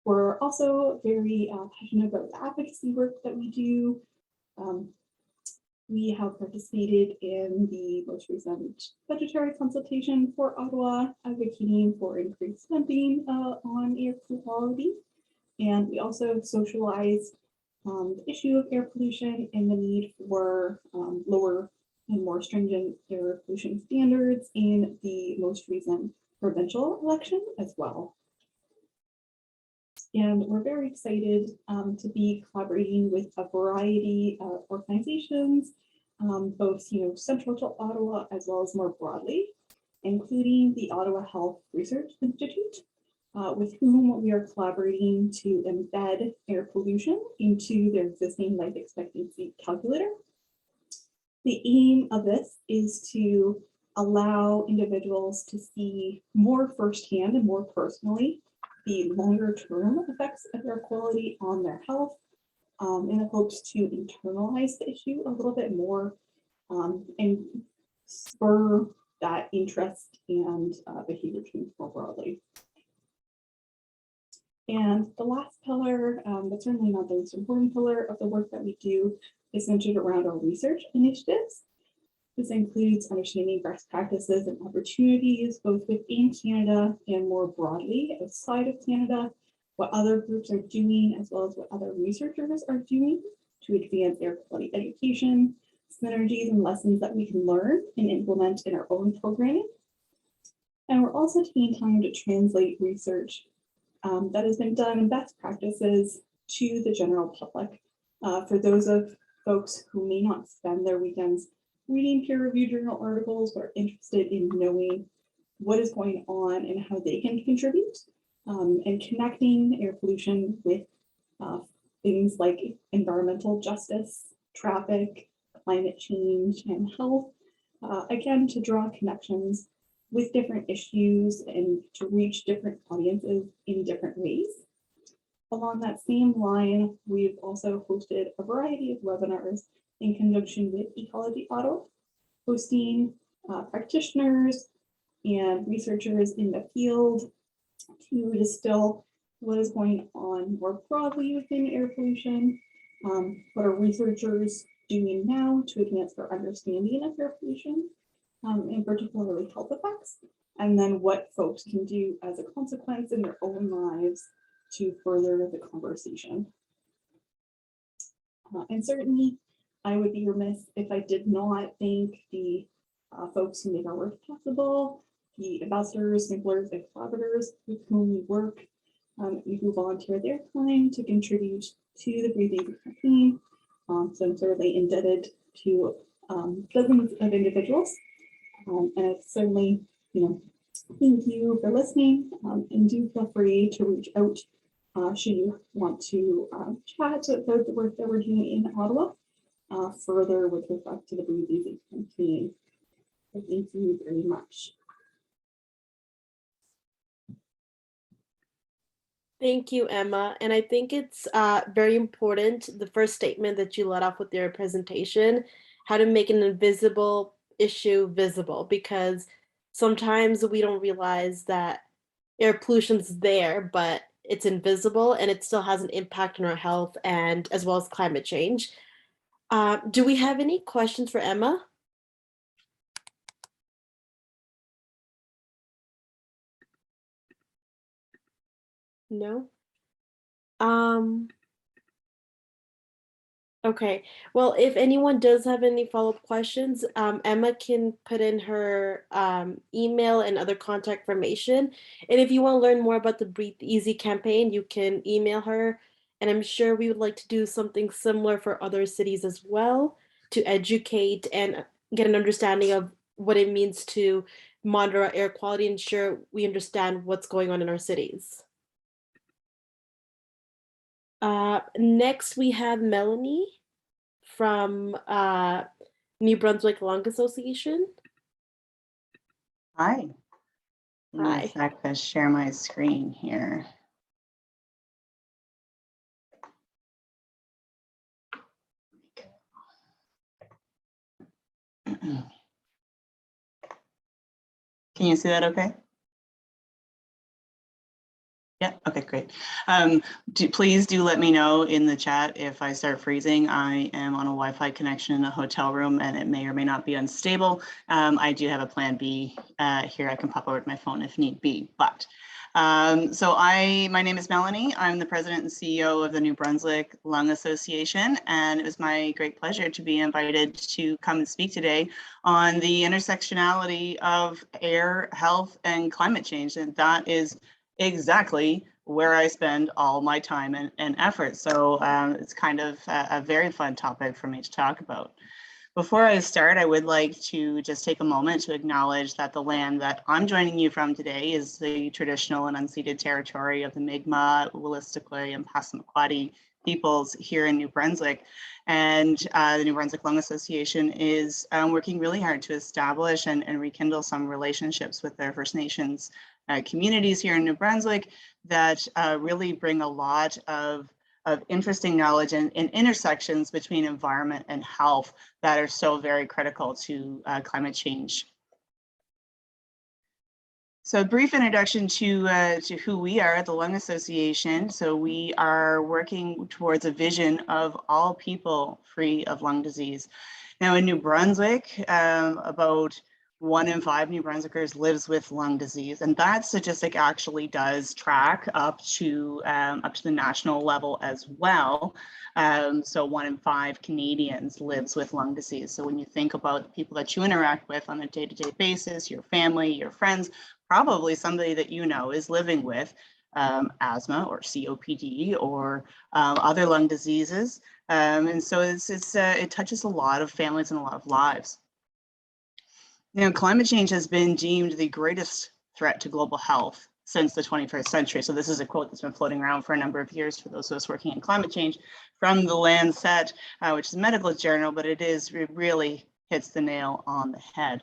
We're also very passionate about the advocacy work that we do. We have participated in the most recent budgetary consultation for Ottawa, advocating for increased funding on air quality. And we also socialize the issue of air pollution and the need for lower and more stringent air pollution standards in the most recent provincial election as well. And we're very excited to be collaborating with a variety of organizations, both central to Ottawa as well as more broadly, including the Ottawa Health Research Institute, with whom we are collaborating to embed air pollution into their existing life expectancy calculator. The aim of this is to allow individuals to see more firsthand and more personally the longer term effects of air quality on their health, in the hopes to internalize the issue a little bit more and spur that interest and behavior change more broadly. And the last pillar, but certainly not the most important pillar of the work that we do, is centered around our research initiatives. This includes understanding best practices and opportunities both within Canada and more broadly outside of Canada, what other groups are doing, as well as what other researchers are doing to advance air quality education, synergies and lessons that we can learn and implement in our own programming. And we're also taking time to translate research that has been done in best practices to the general public. For those of folks who may not spend their weekends reading peer-reviewed journal articles, but are interested in knowing what is going on and how they can contribute, and connecting air pollution with things like environmental justice, traffic, climate change, and health, again, to draw connections with different issues and to reach different audiences in different ways. Along that same line, we've also hosted a variety of webinars in conjunction with Ecology Ottawa, hosting practitioners and researchers in the field to distill what is going on more broadly within air pollution, what are researchers doing now to advance their understanding of air pollution, and particularly health effects, and then what folks can do as a consequence in their own lives to further the conversation. And certainly, I would be remiss if I did not thank the folks who make our work possible, the ambassadors, samplers, and collaborators with whom we work, who volunteer their time to contribute to the Breathe Easy campaign. So I'm certainly indebted to dozens of individuals. And it's certainly, thank you for listening, and do feel free to reach out should you want to chat about the work that we're doing in Ottawa further with respect to the Breathe Easy campaign. So thank you very much. Thank you, Emma. And I think it's very important, the first statement that you led off with your presentation, how to make an invisible issue visible, because sometimes we don't realize that air pollution's there, but it's invisible and it still has an impact on our health and as well as climate change. Do we have any questions for Emma? No? Okay, well, if anyone does have any follow-up questions, Emma can put in her email and other contact information. And if you want to learn more about the Breathe Easy campaign, you can email her. And I'm sure we would like to do something similar for other cities as well to educate and get an understanding of what it means to monitor our air quality, ensure we understand what's going on in our cities. Next, we have Melanie from New Brunswick Lung Association. Hi. Hi. I'm going to share my screen here. Can you see that okay? Yeah, okay, great. Please do let me know in the chat if I start freezing. I am on a Wi-Fi connection in a hotel room and it may or may not be unstable. I do have a plan B here. I can pop over to my phone if need be, but my name is Melanie. I'm the president and CEO of the New Brunswick Lung Association, and it was my great pleasure to be invited to come and speak today on the intersectionality of air, health, and climate change. And that is exactly where I spend all my time and effort. So it's kind of a very fun topic for me to talk about. Before I start, I would like to just take a moment to acknowledge that the land that I'm joining you from today is the traditional and unceded territory of the Mi'kmaq, Wolastoqey, and Passamaquoddy peoples here in New Brunswick. And the New Brunswick Lung Association is working really hard to establish and rekindle some relationships with their First Nations communities here in New Brunswick that really bring a lot of interesting knowledge and intersections between environment and health that are so very critical to climate change. So a brief introduction to who we are at the Lung Association. So we are working towards a vision of all people free of lung disease. Now in New Brunswick, about 1 in 5 New Brunswickers lives with lung disease, and that statistic actually does track up to the national level as well. So 1 in 5 Canadians lives with lung disease. So when you think about the people that you interact with on a day-to-day basis, your family, your friends, probably somebody that you know is living with asthma or COPD or other lung diseases. And so it touches a lot of families and a lot of lives. You know, climate change has been deemed the greatest threat to global health since the 21st century. So this is a quote that's been floating around for a number of years for those of us working in climate change from the Lancet, which is a medical journal, but it really hits the nail on the head.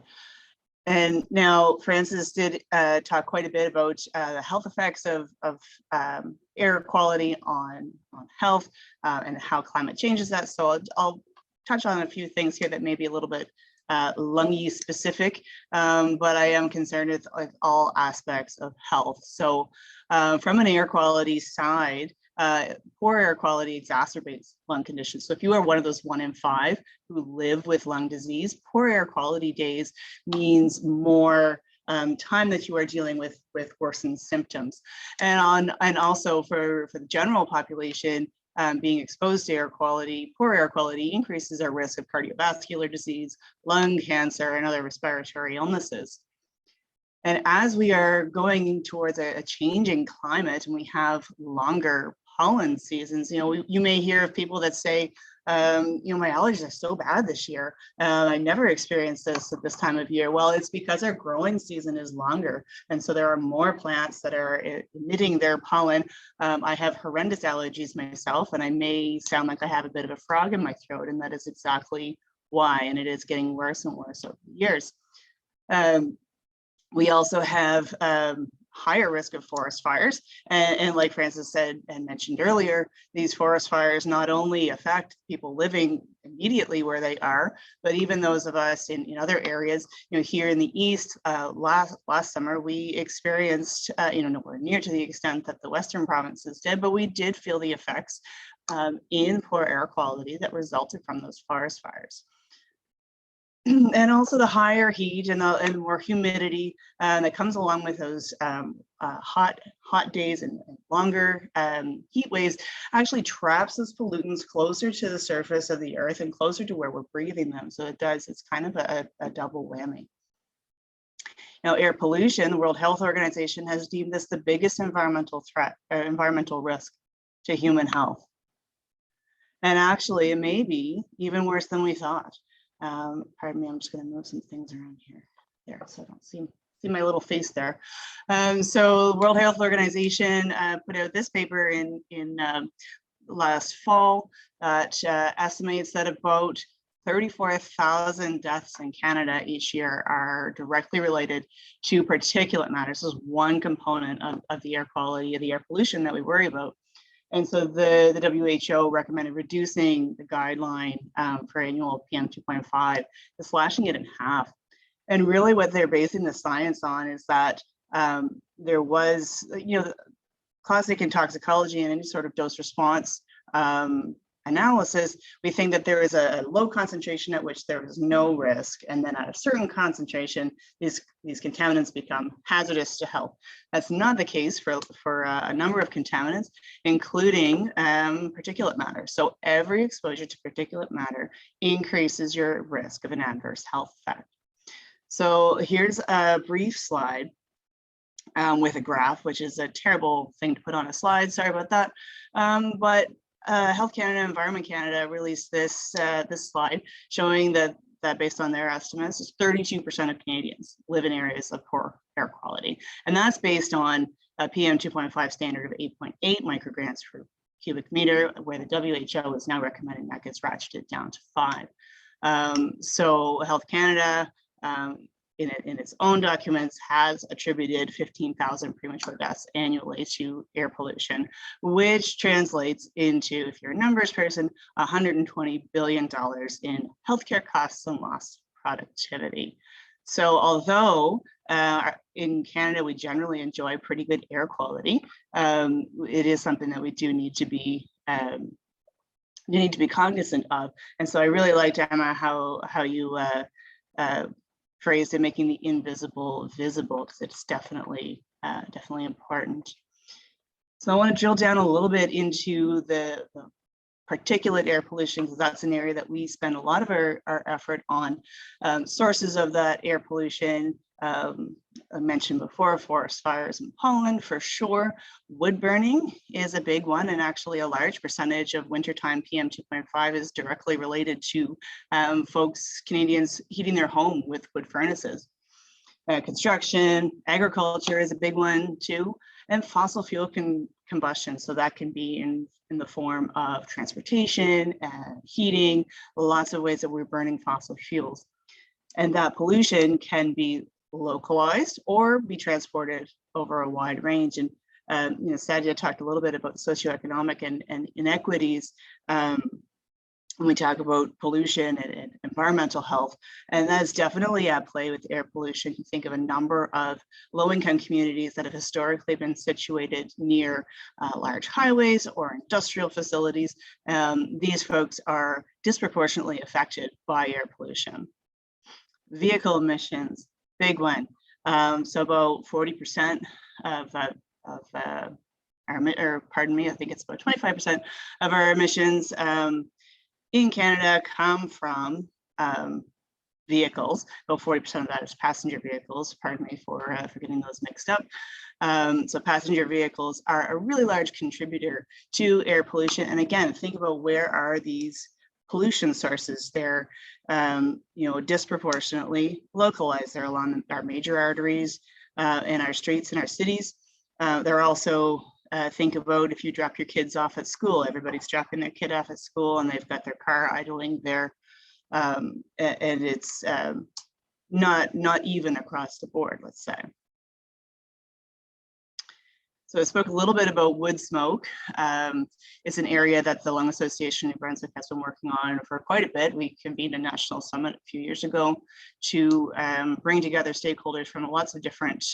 And now Francis did talk quite a bit about the health effects of air quality on health and how climate changes that. So I'll touch on a few things here that may be a little bit lungy specific, but I am concerned with all aspects of health. So from an air quality side, poor air quality exacerbates lung conditions. So if you are one of those 1 in 5 who live with lung disease, poor air quality days means more time that you are dealing with worsened symptoms. And also for the general population, being exposed to air quality, poor air quality increases our risk of cardiovascular disease, lung cancer, and other respiratory illnesses. And as we are going towards a changing climate and we have longer pollen seasons, you know, you may hear of people that say, you know, my allergies are so bad this year. I never experienced this at this time of year. Well, it's because our growing season is longer. And so there are more plants that are emitting their pollen. I have horrendous allergies myself, and I may sound like I have a bit of a frog in my throat, and that is exactly why. And it is getting worse and worse over the years. We also have higher risk of forest fires. And like Francis said and mentioned earlier, these forest fires not only affect people living immediately where they are, but even those of us in other areas. Here in the East, last summer, we experienced, nowhere near to the extent that the Western provinces did, but we did feel the effects in poor air quality that resulted from those forest fires. And also the higher heat and the more humidity that comes along with those hot days and longer heat waves actually traps those pollutants closer to the surface of the earth and closer to where we're breathing them. So it's kind of a double whammy. Now, air pollution, the World Health Organization has deemed this the biggest environmental threat, environmental risk to human health. And actually, it may be even worse than we thought. Pardon me, I'm just going to move some things around here, there, so I don't see my little face there. So the World Health Organization put out this paper in last fall that estimates that about 34,000 deaths in Canada each year are directly related to particulate matter. This is one component of the air quality, of the air pollution that we worry about. And so the WHO recommended reducing the guideline for annual PM2.5, slashing it in half. And really what they're basing the science on is that there was, classic in toxicology and any sort of dose response analysis, we think that there is a low concentration at which there is no risk, and then at a certain concentration, these contaminants become hazardous to health. That's not the case for a number of contaminants, including particulate matter. So every exposure to particulate matter increases your risk of an adverse health effect. So here's a brief slide with a graph, which is a terrible thing to put on a slide. Sorry about that. But Health Canada, Environment Canada released this slide showing that based on their estimates, 32% of Canadians live in areas of poor air quality. And that's based on a PM2.5 standard of 8.8 micrograms per cubic meter, where the WHO is now recommending that gets ratcheted down to 5. So Health Canada, in its own documents, has attributed 15,000 premature deaths annually to air pollution, which translates into, if you're a numbers person, $120 billion in healthcare costs and lost productivity. So although in Canada we generally enjoy pretty good air quality, it is something that we do need to be cognizant of. And so I really liked, Emma, how you phrased it, making the invisible visible, because it's definitely important. So I want to drill down a little bit into the particulate air pollution, because that's an area that we spend a lot of our effort on. Sources of that air pollution, I mentioned before, forest fires and pollen for sure. Wood burning is a big one, and actually a large percentage of wintertime PM2.5 is directly related to Canadians heating their home with wood furnaces. Construction, agriculture is a big one too, and fossil fuel combustion. So that can be in the form of transportation and heating, lots of ways that we're burning fossil fuels. And that pollution can be localized or be transported over a wide range. And Saadia talked a little bit about socioeconomic and inequities when we talk about pollution and environmental health, and that's definitely at play with air pollution. You think of a number of low-income communities that have historically been situated near large highways or industrial facilities. These folks are disproportionately affected by air pollution. Vehicle emissions, big one. So about 40% of pardon me, I think it's about 25% of our emissions in Canada come from vehicles. About 40% of that is passenger vehicles. Pardon me for getting those mixed up. So passenger vehicles are a really large contributor to air pollution. And again, think about where are these pollution sources. They're disproportionately localized. They're along our major arteries in our streets in our cities. They're also think about if you drop your kids off at school. Everybody's dropping their kid off at school and they've got their car idling there, and it's not even across the board, let's say. So I spoke a little bit about wood smoke. It's an area that the Lung Association in Brunswick has been working on for quite a bit. We convened a national summit a few years ago to bring together stakeholders from lots of different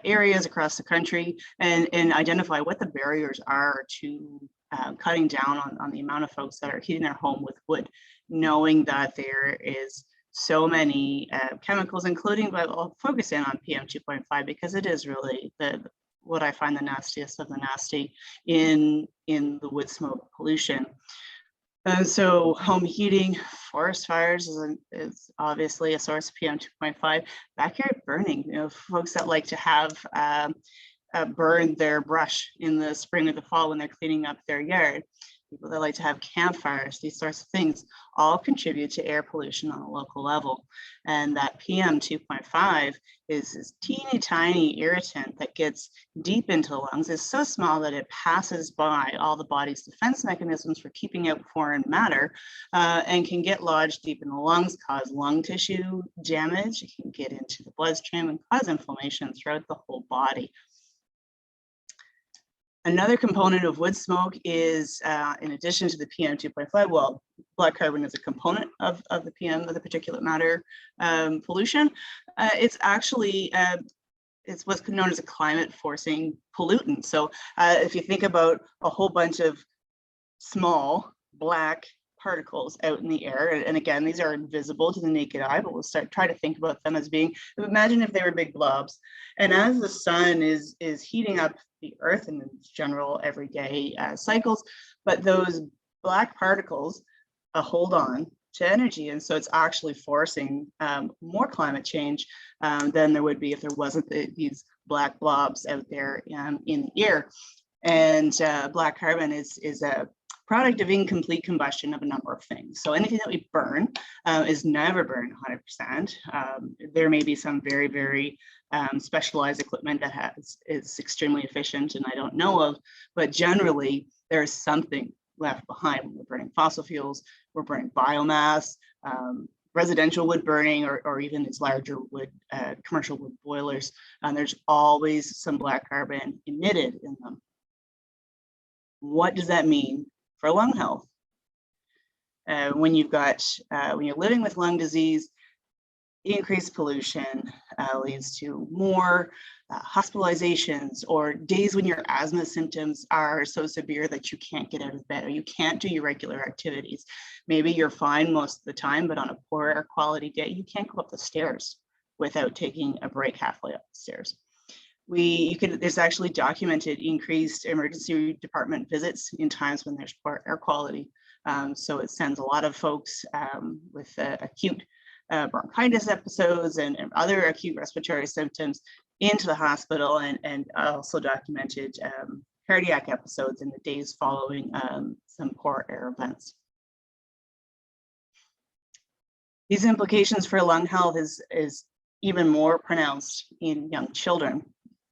areas across the country and identify what the barriers are to cutting down on the amount of folks that are heating their home with wood, knowing that there is so many chemicals, including, but I'll focus in on PM 2.5 because it is really what I find the nastiest of the nasty in the wood smoke pollution. And so home heating, forest fires is obviously a source of PM 2.5. Backyard burning, you know, folks that like to have burn their brush in the spring or the fall when they're cleaning up their yard. People that like to have campfires, these sorts of things all contribute to air pollution on a local level. And that PM 2.5 is this teeny tiny irritant that gets deep into the lungs. It's so small that it passes by all the body's defense mechanisms for keeping out foreign matter and can get lodged deep in the lungs, cause lung tissue damage. It can get into the bloodstream and cause inflammation throughout the whole body. Another component of wood smoke is, in addition to the PM 2.5, well, black carbon is a component of the PM, of the particulate matter pollution. It's actually, it's what's known as a climate forcing pollutant. So if you think about a whole bunch of small black particles out in the air, and again, these are invisible to the naked eye, but we'll try to think about them as being, imagine if they were big blobs. And as the sun is heating up the earth in its general everyday cycles, but those black particles hold on to energy. And so it's actually forcing more climate change than there would be if there wasn't these black blobs out there in the air. And black carbon is a product of incomplete combustion of a number of things. So anything that we burn is never burned 100%. There may be some very, very specialized equipment that is extremely efficient and I don't know of, but generally there is something left behind. We're burning fossil fuels, we're burning biomass, residential wood burning, or even these larger wood, commercial wood boilers. There's always some black carbon emitted in them. What does that mean for lung health? When you're living with lung disease, increased pollution leads to more hospitalizations or days when your asthma symptoms are so severe that you can't get out of bed or you can't do your regular activities. Maybe you're fine most of the time, but on a poor air quality day, you can't go up the stairs without taking a break halfway up the stairs. There's actually documented increased emergency department visits in times when there's poor air quality. So it sends a lot of folks with acute bronchitis episodes and other acute respiratory symptoms into the hospital, and also documented cardiac episodes in the days following some poor air events. These implications for lung health is even more pronounced in young children.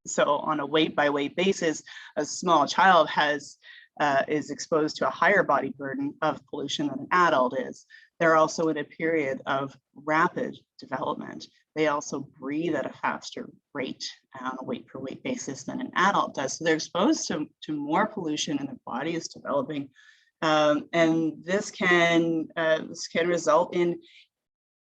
So on a weight by weight basis, a small child is exposed to a higher body burden of pollution than an adult is. They're also in a period of rapid development. They also breathe at a faster rate on a weight per weight basis than an adult does. So they're exposed to more pollution and their body is developing. And this can result in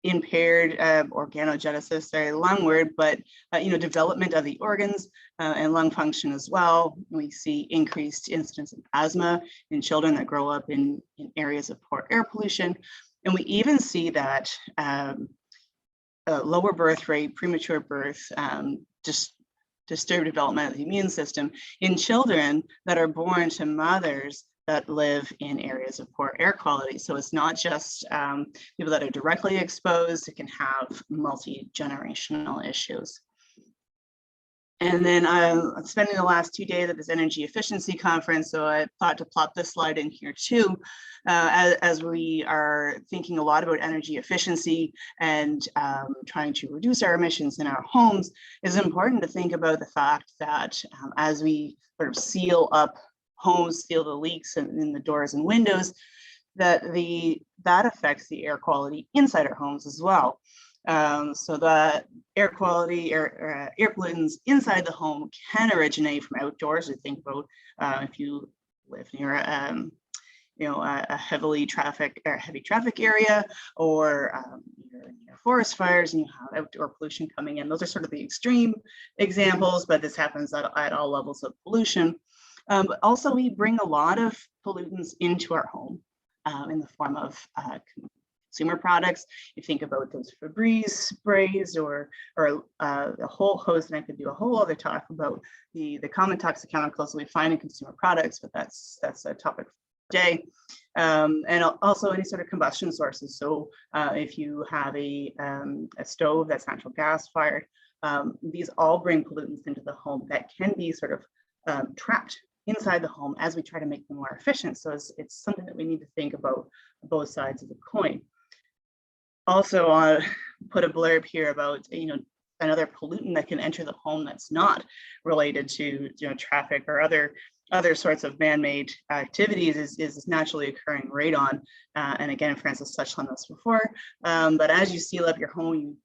impaired organogenesis, very long word, but development of the organs and lung function as well. We see increased incidence of asthma in children that grow up in areas of poor air pollution. And we even see that lower birth rate, premature birth, disturbed development of the immune system in children that are born to mothers that live in areas of poor air quality. So it's not just people that are directly exposed, it can have multi-generational issues. And then I'm spending the last 2 days at this energy efficiency conference, so I thought to plop this slide in here too, as we are thinking a lot about energy efficiency and trying to reduce our emissions in our homes. It's important to think about the fact that as we sort of seal up homes, seal the leaks in the doors and windows, that affects the air quality inside our homes as well. So the air quality, air pollutants inside the home can originate from outdoors. We think about if you live near a heavy traffic area, or you're near forest fires and you have outdoor pollution coming in. Those are sort of the extreme examples, but this happens at all levels of pollution. But also we bring a lot of pollutants into our home in the form of consumer products. You think about those Febreze sprays or a whole host, and I could do a whole other talk about the common toxic chemicals we find in consumer products, but that's a topic for today. And also any sort of combustion sources. So if you have a stove that's natural gas fired, these all bring pollutants into the home that can be sort of trapped inside the home as we try to make them more efficient. So it's something that we need to think about both sides of the coin. Also, I'll put a blurb here about another pollutant that can enter the home that's not related to traffic or other sorts of man-made activities is naturally occurring radon. And again, Francis touched on this before. But as you seal up your home, you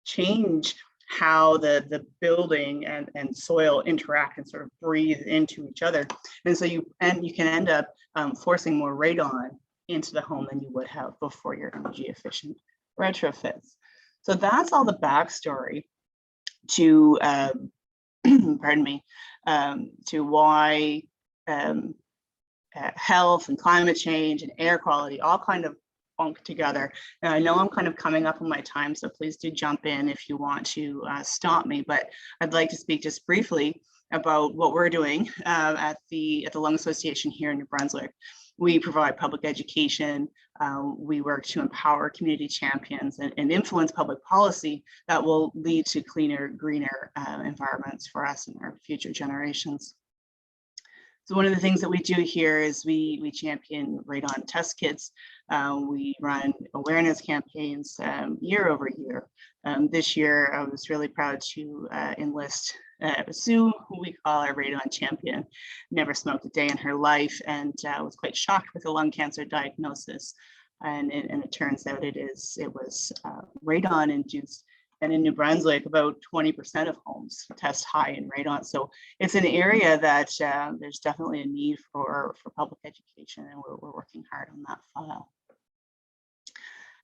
change how the building and soil interact and sort of breathe into each other. And so you can end up forcing more radon into the home than you would have before your energy efficient retrofits. So that's all the backstory to pardon me, to why health and climate change and air quality all kind of bunk together. Now, I know I'm kind of coming up on my time, so please do jump in if you want to stop me, but I'd like to speak just briefly about what we're doing at the Lung Association here in New Brunswick. We provide public education. We work to empower community champions and influence public policy that will lead to cleaner, greener environments for us and our future generations. So one of the things that we do here is we champion radon test kits. We run awareness campaigns year over year. This year, I was really proud to enlist Sue, who we call our radon champion. Never smoked a day in her life and was quite shocked with a lung cancer diagnosis. And it turns out it was radon induced. And in New Brunswick, about 20% of homes test high in radon. So it's an area that there's definitely a need for public education, and we're working hard on that file.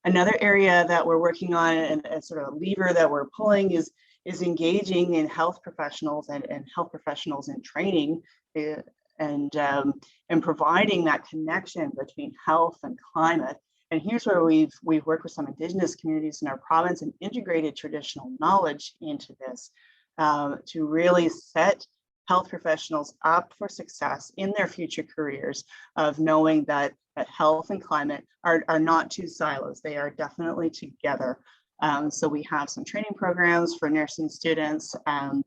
Another area that we're working on, and sort of a lever that we're pulling, is engaging in health professionals and health professionals in training and providing that connection between health and climate. And here's where we've worked with some Indigenous communities in our province and integrated traditional knowledge into this to really set health professionals up for success in their future careers, of knowing that health and climate are not two silos. They are definitely together. So we have some training programs for nursing students.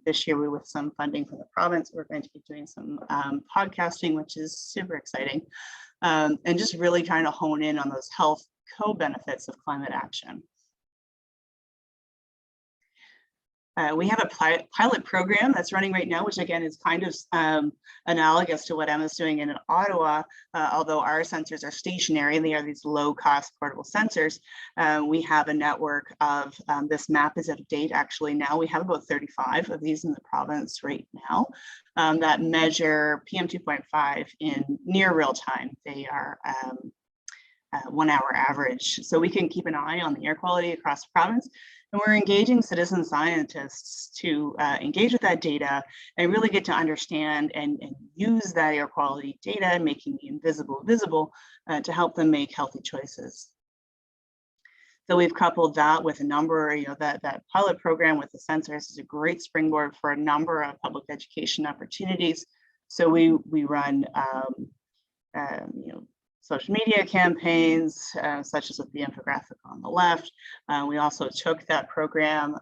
This year, with some funding from the province, we're going to be doing some podcasting, which is super exciting. And just really trying to hone in on those health co-benefits of climate action. We have a pilot program that's running right now, which again is kind of analogous to what Emma's doing in Ottawa, although our sensors are stationary and they are these low-cost portable sensors. We have a network of, this map is out of date actually now. We have about 35 of these in the province right now that measure PM2.5 in near real time. They are 1 hour average. So we can keep an eye on the air quality across the province. And we're engaging citizen scientists to engage with that data and really get to understand and use that air quality data and making the invisible visible to help them make healthy choices. So we've coupled that with a number, that pilot program with the sensors is a great springboard for a number of public education opportunities. So we run, social media campaigns, such as with the infographic on the left. We also took that program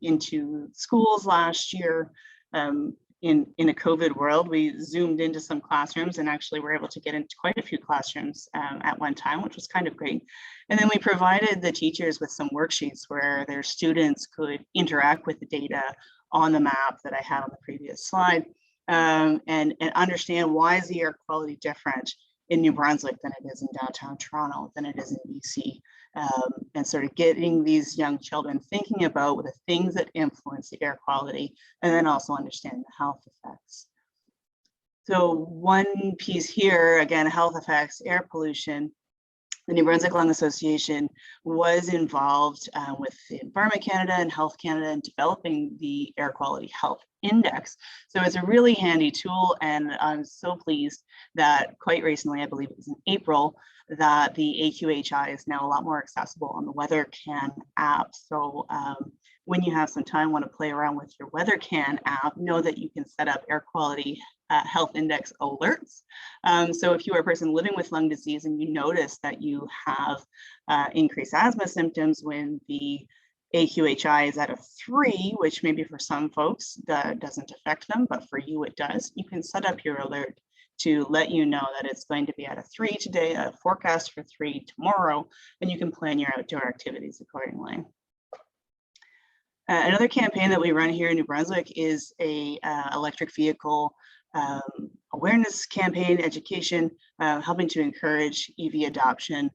into schools last year. In a COVID world, we zoomed into some classrooms and actually were able to get into quite a few classrooms at one time, which was kind of great. And then we provided the teachers with some worksheets where their students could interact with the data on the map that I had on the previous slide and understand why is the air quality different in New Brunswick than it is in downtown Toronto, than it is in BC. And sort of getting these young children thinking about the things that influence the air quality, and then also understanding the health effects. So one piece here, again, health effects, air pollution. The New Brunswick Lung Association was involved with Environment Canada and Health Canada in developing the Air Quality Health Index. So it's a really handy tool, and I'm so pleased that quite recently, I believe it was in April, that the AQHI is now a lot more accessible on the WeatherCan app. So when you have some time, want to play around with your WeatherCan app, know that you can set up air quality health index alerts. So if you are a person living with lung disease and you notice that you have increased asthma symptoms when the AQHI is at a 3, which maybe for some folks doesn't affect them, but for you it does, you can set up your alert to let you know that it's going to be at a 3 today, a forecast for 3 tomorrow, and you can plan your outdoor activities accordingly. Another campaign that we run here in New Brunswick is a electric vehicle awareness campaign, education, helping to encourage EV adoption,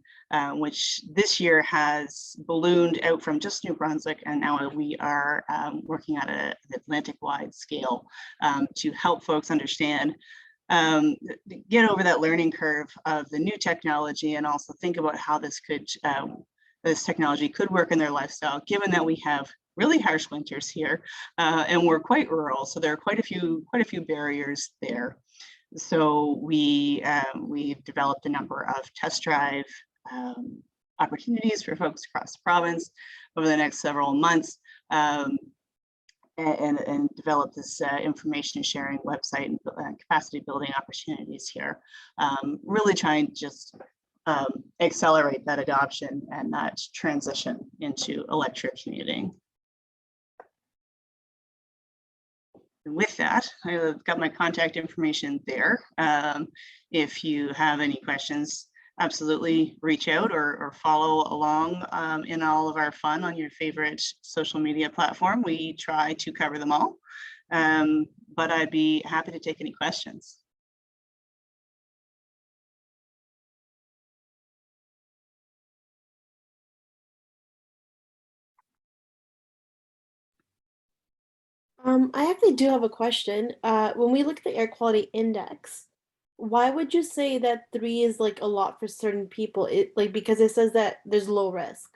which this year has ballooned out from just New Brunswick, and now we are working at an Atlantic-wide scale to help folks understand, get over that learning curve of the new technology, and also think about how this technology could work in their lifestyle, given that we have really harsh winters here, and we're quite rural, so there are quite a few barriers there. So we've developed a number of test drive opportunities for folks across the province over the next several months, and develop this information sharing website and capacity building opportunities here, really trying to just accelerate that adoption and that transition into electric commuting. And with that, I've got my contact information there. If you have any questions, absolutely reach out or follow along in all of our fun on your favorite social media platform. We try to cover them all, but I'd be happy to take any questions. I actually do have a question. When we look at the air quality index, why would you say that 3 is like a lot for certain people? Because it says that there's low risk.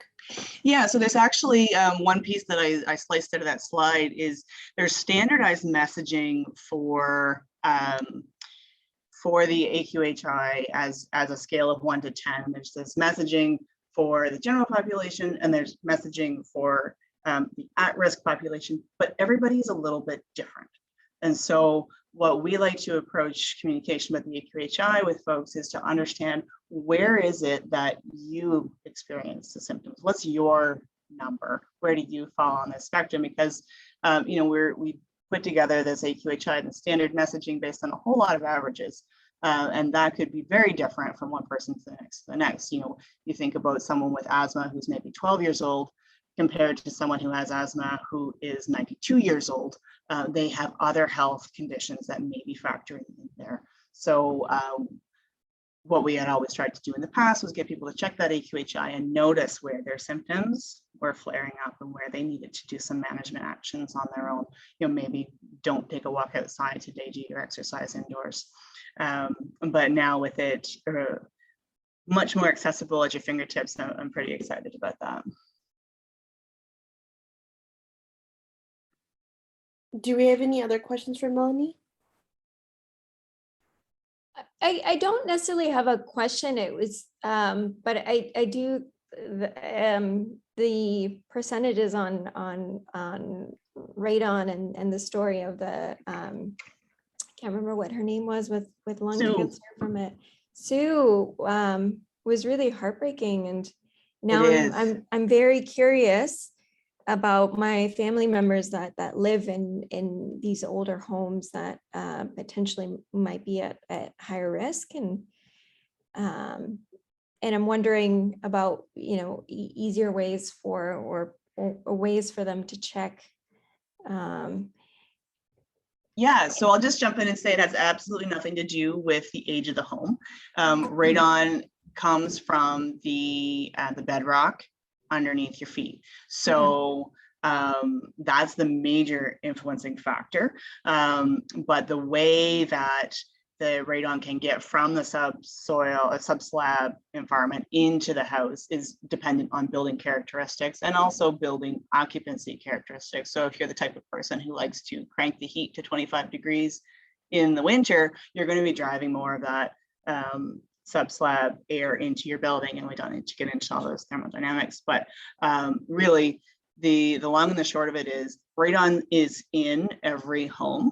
Yeah, so there's actually one piece that I sliced out of that slide is there's standardized messaging for the AQHI as a scale of 1 to 10. There's this messaging for the general population, and there's messaging for the at-risk population, but everybody's a little bit different. And so what we like to approach communication with the AQHI with folks is to understand, where is it that you experience the symptoms? What's your number? Where do you fall on this spectrum? Because we put together this AQHI and standard messaging based on a whole lot of averages. And that could be very different from one person to the next. You think about someone with asthma who's maybe 12 years old, compared to someone who has asthma who is 92 years old. They have other health conditions that may be factoring in there. So what we had always tried to do in the past was get people to check that AQHI and notice where their symptoms were flaring up and where they needed to do some management actions on their own. Maybe don't take a walk outside today, do your exercise indoors. But now with it much more accessible at your fingertips, I'm pretty excited about that. Do we have any other questions for Melanie? I don't necessarily have a question. It was, but I do, the percentages on radon and the story of the, can't remember what her name was with lung cancer from it. Sue was really heartbreaking, and now I'm very curious about my family members that live in these older homes that potentially might be at higher risk, and I'm wondering about easier ways or ways for them to check Yeah, so I'll just jump in and say it has absolutely nothing to do with the age of the home. Radon comes from the bedrock underneath your feet. So that's the major influencing factor. But the way that the radon can get from the subsoil, a subslab environment into the house is dependent on building characteristics and also building occupancy characteristics. So if you're the type of person who likes to crank the heat to 25 degrees in the winter, you're going to be driving more of that subslab air into your building, and we don't need to get into all those thermodynamics. But really, the long and the short of it is radon is in every home.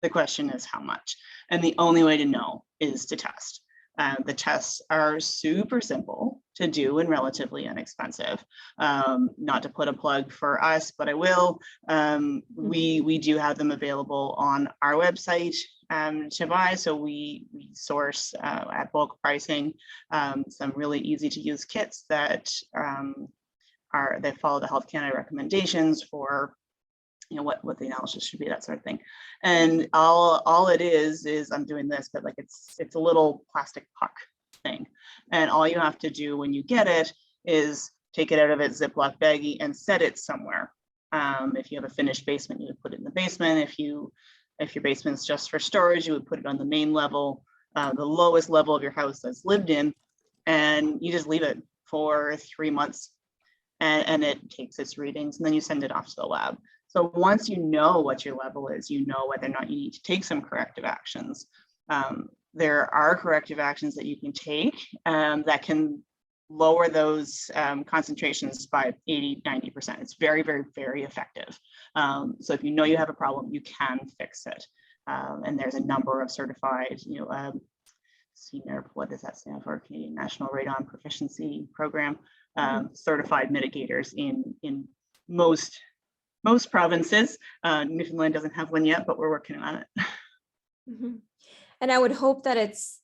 The question is how much, and the only way to know is to test. The tests are super simple to do and relatively inexpensive. Not to put a plug for us, but I will. We do have them available on our website to buy. So we source at bulk pricing some really easy to use kits that they follow the Health Canada recommendations for what the analysis should be, that sort of thing. And all it is I'm doing this, but like it's a little plastic puck thing. And all you have to do when you get it is take it out of its Ziploc baggie and set it somewhere. If you have a finished basement, you would put it in the basement. If your basement's just for storage, you would put it on the main level, the lowest level of your house that's lived in, and you just leave it for 3 months. And it takes its readings, and then you send it off to the lab. So once you know what your level is, you know whether or not you need to take some corrective actions. There are corrective actions that you can take that can lower those concentrations by 80, 90%. It's very, very, very effective. So if you know you have a problem, you can fix it. And there's a number of certified, CNERP, what does that stand for? Canadian National Radon Proficiency Program, certified mitigators in most provinces. Newfoundland doesn't have one yet, but we're working on it. And I would hope that it's,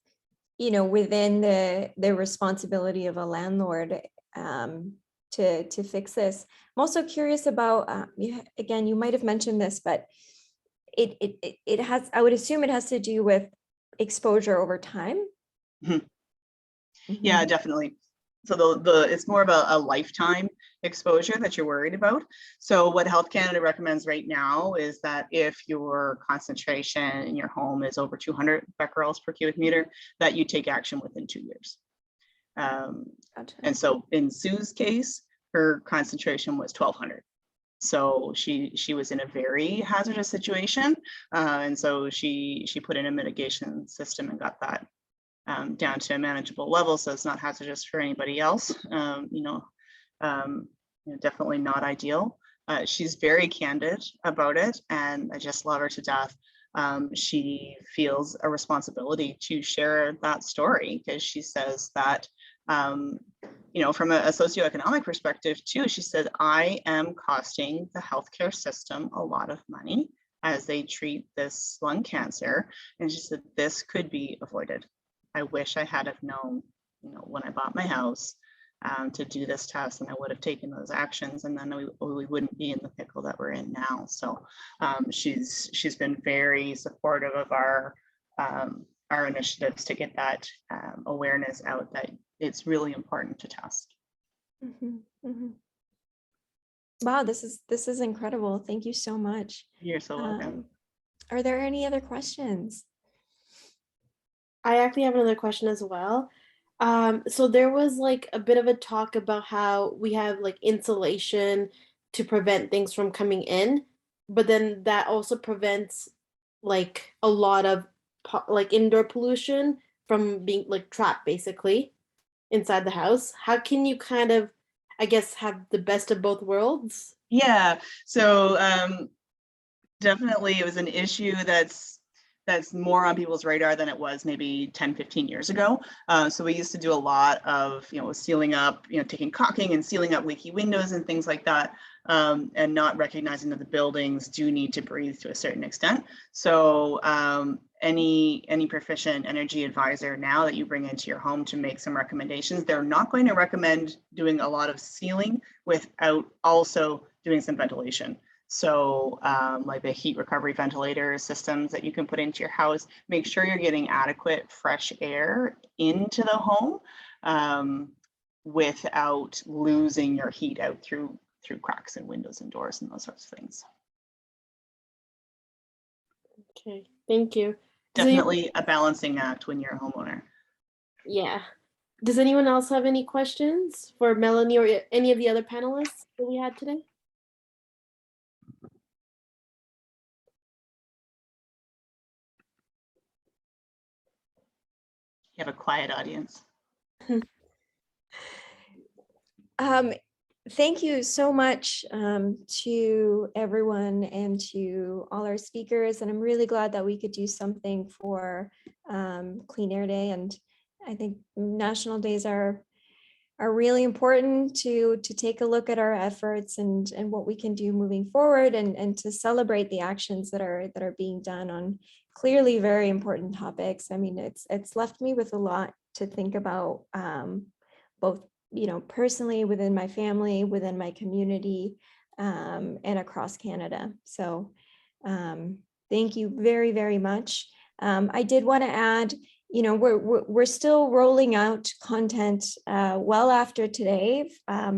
within the responsibility of a landlord to fix this. I'm also curious about, again, you might have mentioned this, but it has, I would assume it has to do with exposure over time. Yeah, definitely. So it's more of a lifetime exposure that you're worried about. So what Health Canada recommends right now is that if your concentration in your home is over 200 becquerels per cubic meter, that you take action within 2 years. Gotcha. And so in Sue's case, her concentration was 1200. So she was in a very hazardous situation. And so she put in a mitigation system and got that down to a manageable level, so it's not hazardous for anybody else. Definitely not ideal. She's very candid about it, and I just love her to death. She feels a responsibility to share that story because she says that, from a socioeconomic perspective too, she said, I am costing the healthcare system a lot of money as they treat this lung cancer. And she said, this could be avoided. I wish I had have known, when I bought my house to do this test, and I would have taken those actions, and then we wouldn't be in the pickle that we're in now. So she's been very supportive of our initiatives to get that awareness out that it's really important to test. Wow, this is incredible. Thank you so much. You're so welcome. Are there any other questions? I actually have another question as well. So there was like a bit of a talk about how we have like insulation to prevent things from coming in, but then that also prevents like a lot of like indoor pollution from being like trapped basically inside the house. How can you kind of, I guess, have the best of both worlds? Yeah, so definitely it was an issue that's more on people's radar than it was maybe 10, 15 years ago. So we used to do a lot of, sealing up, taking caulking and sealing up leaky windows and things like that, and not recognizing that the buildings do need to breathe to a certain extent. So any proficient energy advisor now that you bring into your home to make some recommendations, they're not going to recommend doing a lot of sealing without also doing some ventilation. So like the heat recovery ventilator systems that you can put into your house, make sure you're getting adequate fresh air into the home without losing your heat out through cracks in windows and doors and those sorts of things. Okay, thank you. Definitely a balancing act when you're a homeowner. Yeah. Does anyone else have any questions for Melanie or any of the other panelists that we had today? You have a quiet audience. Thank you so much to everyone and to all our speakers. And I'm really glad that we could do something for Clean Air Day. And I think national days are really important to take a look at our efforts and what we can do moving forward, and to celebrate the actions that are being done on clearly very important topics. I mean, it's left me with a lot to think about, both personally, within my family, within my community, and across Canada. So thank you very, very much. I did want to add, we're still rolling out content well after today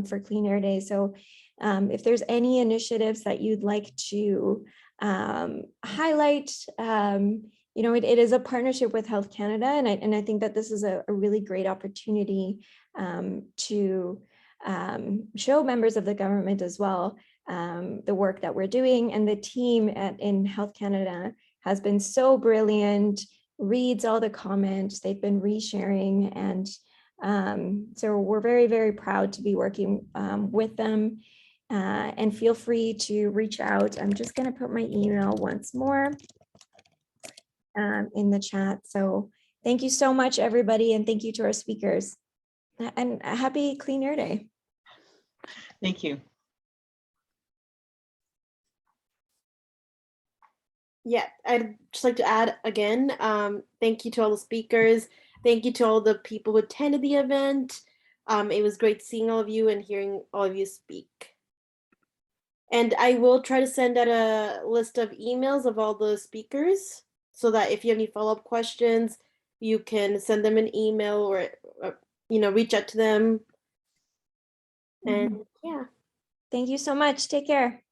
for Clean Air Day. So if there's any initiatives that you'd like to highlight, it is a partnership with Health Canada, and I think that this is a really great opportunity to show members of the government as well the work that we're doing. And the team in Health Canada has been so brilliant, reads all the comments, they've been resharing, and so we're very, very proud to be working with them. And feel free to reach out. I'm just going to put my email once more in the chat. So thank you so much, everybody, and thank you to our speakers. And a happy Clean Air Day. Thank you. Yeah, I'd just like to add again, thank you to all the speakers. Thank you to all the people who attended the event. It was great seeing all of you and hearing all of you speak. And I will try to send out a list of emails of all the speakers so that if you have any follow-up questions, you can send them an email or reach out to them. And yeah. Thank you so much. Take care.